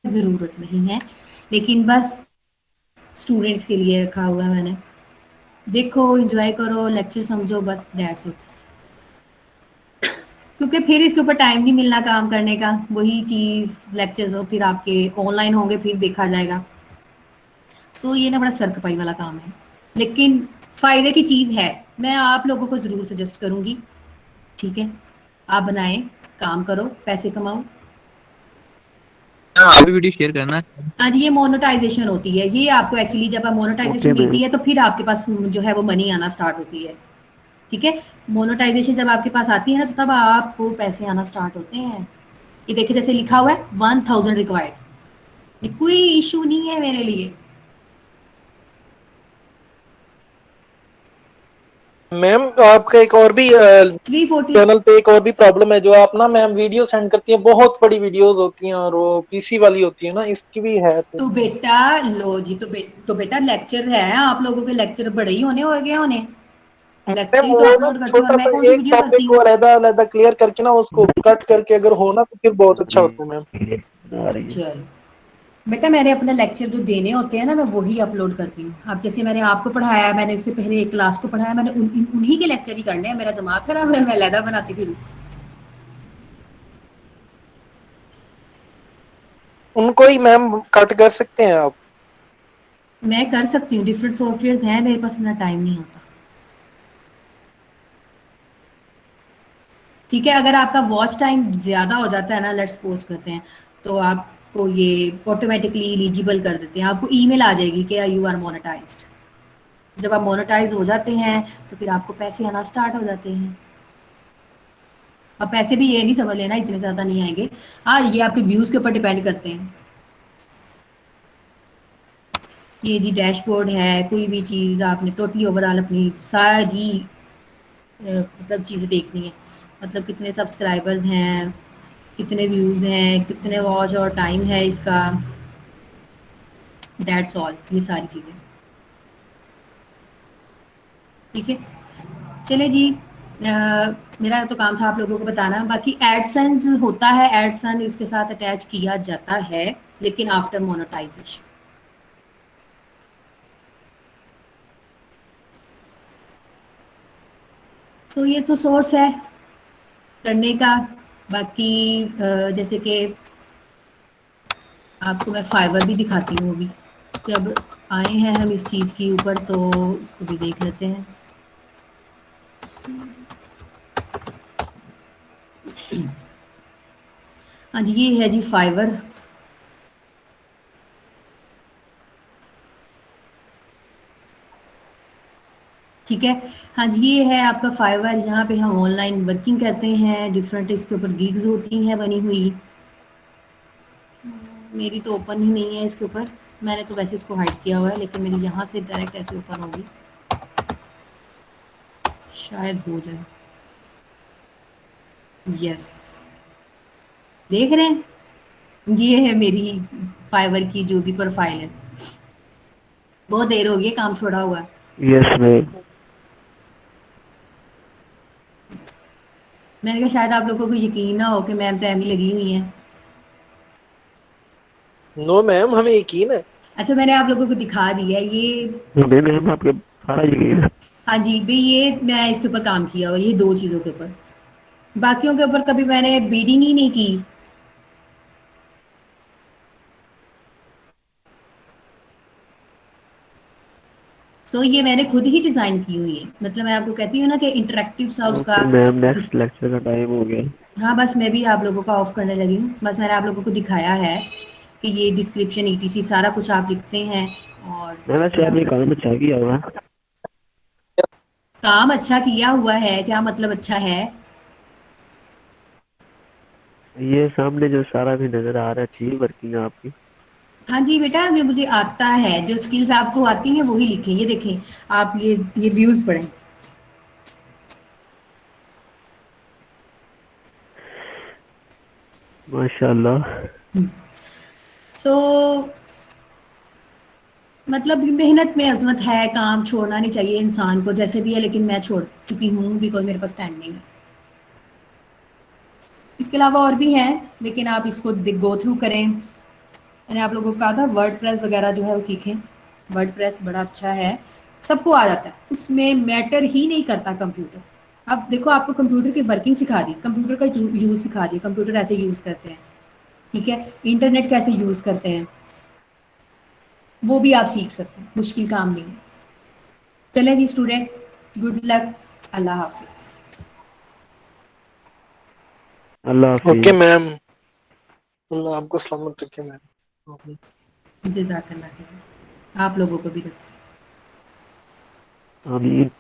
ज़रूरत नहीं है, लेकिन बस स्टूडेंट्स के लिए रखा हुआ है मैंने। देखो एंजॉय करो, लेक्चर समझो, बस दैट्स इट। क्योंकि फिर इसके ऊपर टाइम नहीं मिलना काम करने का, वही चीज़ लेक्चर्स हो फिर आपके ऑनलाइन होंगे फिर देखा जाएगा। सो ये ना बड़ा सर खपाई वाला काम है, लेकिन फ़ायदे की चीज़ है। मैं आप लोगों को ज़रूर सजेस्ट करूँगी, ठीक है। आप बनाएं, काम करो, पैसे कमाओ। हाँ अभी वीडियो शेयर करना। आज ये मोनेटाइजेशन होती है, ये आपको एक्चुअली जब आप ओके मोनेटाइजेशन मैम। मिलती है तो फिर आपके पास जो है वो मनी आना स्टार्ट होती है, ठीक है। मोनेटाइजेशन जब आपके पास आती है ना तो तब आपको पैसे आना स्टार्ट होते हैं। ये देखिए जैसे लिखा हुआ है 1000 रिक्वायर्ड, ये कोई इशू नहीं है मेरे लिए। मैम आपका एक और भी 340 चैनल पे एक और भी प्रॉब्लम है, जो आप ना मैम वीडियो सेंड करती हैं, बहुत बड़ी वीडियोस होती हैं और वो पीसी वाली होती है ना, इसकी भी है तो बेटा लो जी, तो बेटा लेक्चर है, आप लोगों के लेक्चर बड़े ही होने और गए होने, लेक्चर मैम ही तो वो ना अपलोड करती हूँ और छोटा मैं सा कौन सी एक वीडियो टॉपिक करती को हूँ। अलग अलग क्लियर करके ना उसको कट करके अगर हो ना तो फिर बहुत अच्छा होता है मैम। आ रही है। चलो बेटा, मैंने अपने लेक्चर जो देने होते हैं ना मैं वही अपलोड करती हूँ। अब जैसे मैंने आपको पढ़ाया, मैंने उससे पहले एक क्लास को पढ़ाया, मैंने उन्हीं के लेक्चर ही करने हैं। मेरा दिमाग खराब है, मैं अलहदा बनाती फिर। उनको ही मैम कट कर सकते हैं आप? मैं कर सकती हूँ, डिफरेंट सॉफ्टवेयर हैं मेरे पास, इतना टाइम नहीं होता, ठीक है। अगर आपका वॉच टाइम ज़्यादा हो जाता है ना, लेट्स सपोज करते हैं, तो आपको ये ऑटोमेटिकली एलिजिबल कर देते हैं, आपको ईमेल आ जाएगी कि यू आर मोनेटाइज्ड। जब आप मोनेटाइज हो जाते हैं तो फिर आपको पैसे आना स्टार्ट हो जाते हैं। अब पैसे भी ये नहीं समझ लेना इतने ज़्यादा नहीं आएंगे, हाँ ये आपके व्यूज़ के ऊपर डिपेंड करते हैं। ये जी डैशबोर्ड है, कोई भी चीज़ आपने टोटली ओवरऑल अपनी सारी मतलब चीज़ें देखनी है, मतलब कितने सब्सक्राइबर्स हैं, कितने व्यूज़ हैं, कितने वॉच और टाइम है इसका, दैट्स ऑल, ये सारी चीज़ें, ठीक है। चले जी, मेरा तो काम था आप लोगों को बताना। बाकी एडसेंस होता है, एडसन इसके साथ अटैच किया जाता है, लेकिन आफ्टर मोनेटाइजेशन। सो ये तो सोर्स है करने का। बाकी जैसे कि आपको मैं फाइबर भी दिखाती हूँ अभी, जब आए हैं हम इस चीज़ के ऊपर तो इसको भी देख लेते हैं। हाँ जी, ये है जी फाइबर। ठीक है। हाँ जी, ये है आपका फाइवर। यहाँ पे हम ऑनलाइन वर्किंग करते हैं, डिफरेंट इसके ऊपर गिग्स होती हैं बनी हुई। मेरी तो ओपन ही नहीं है इसके ऊपर, मैंने तो वैसे इसको हाइड किया हुआ है, लेकिन मेरी यहाँ से डायरेक्ट ऐसे ओपन होगी, शायद हो जाए। यस, देख रहे हैं, ये है मेरी फाइवर की जो भी प्रोफाइल है। बहुत देर हो गई है काम छोड़ा हुआ है। Yes ma'am. मैंने कहा शायद आप लोगों को यकीन ना हो कि मैम तो एम ही लगी हुई है। नो मैम, हमें यकीन है। अच्छा, मैंने आप लोगों को दिखा दिया ये। हमें मैम आपके सारा यकीन है। हाँ जी भाई, ये मैं इसके ऊपर काम किया और ये 2 चीज़ों के ऊपर, बाकियों के ऊपर कभी मैंने बीडिंग ही नहीं की। ये मैंने खुद ही डिज़ाइन की हुई है। मतलब मैं आपको कहती हूँ ना कि इंटरेक्टिव सा उसका okay ma'am, this next lecture का टाइम हो गया। हाँ, बस मैं भी आप लोगों का ऑफ करने लगी हूँ। बस मैंने आप लोगों को दिखाया है कि ये डिस्क्रिप्शन ईटीसी सारा कुछ आप लिखते हैं और मैं वैसे ये आप आपने कर काम सकते अच्छा किया हुआ है। हैं। काम अच्छा किया हुआ है, क्या मतलब अच्छा है? ये सामने जो सारा भी नजर आ रहा है, अच्छी वर्किंग है आपकी। हाँ जी बेटा, ये मुझे आता है। जो स्किल्स आपको आती हैं वही लिखें। ये देखें, आप ये व्यूज़ पढ़ें। माशाल्लाह। सो मतलब मेहनत में अज़मत है, काम छोड़ना नहीं चाहिए इंसान को जैसे भी है, लेकिन मैं छोड़ चुकी हूँ बिकॉज़ मेरे पास टाइम नहीं है। इसके अलावा और भी हैं, लेकिन आप इसको गो थ्रू करें। मैंने आप लोगों को कहा था वर्डप्रेस वगैरह जो है वो सीखें। वर्डप्रेस बड़ा अच्छा है, सबको आ जाता है, उसमें मैटर ही नहीं करता कंप्यूटर। अब देखो, आपको कंप्यूटर की वर्किंग सिखा दी, कंप्यूटर का यूज़ सिखा दिया, कंप्यूटर ऐसे यूज़ करते हैं, ठीक है? इंटरनेट कैसे यूज़ करते हैं वो भी आप सीख सकते हैं, मुश्किल काम नहीं है। चलें जी स्टूडेंट, गुड लक, अल्लाह हाफिज़। अल्लाह ओके हाफिज। मैम, अल्लाह आपको सलामत रखे मैम। जज़ाकल्लाह खैर। आप लोगों को भी रखें। आमीन।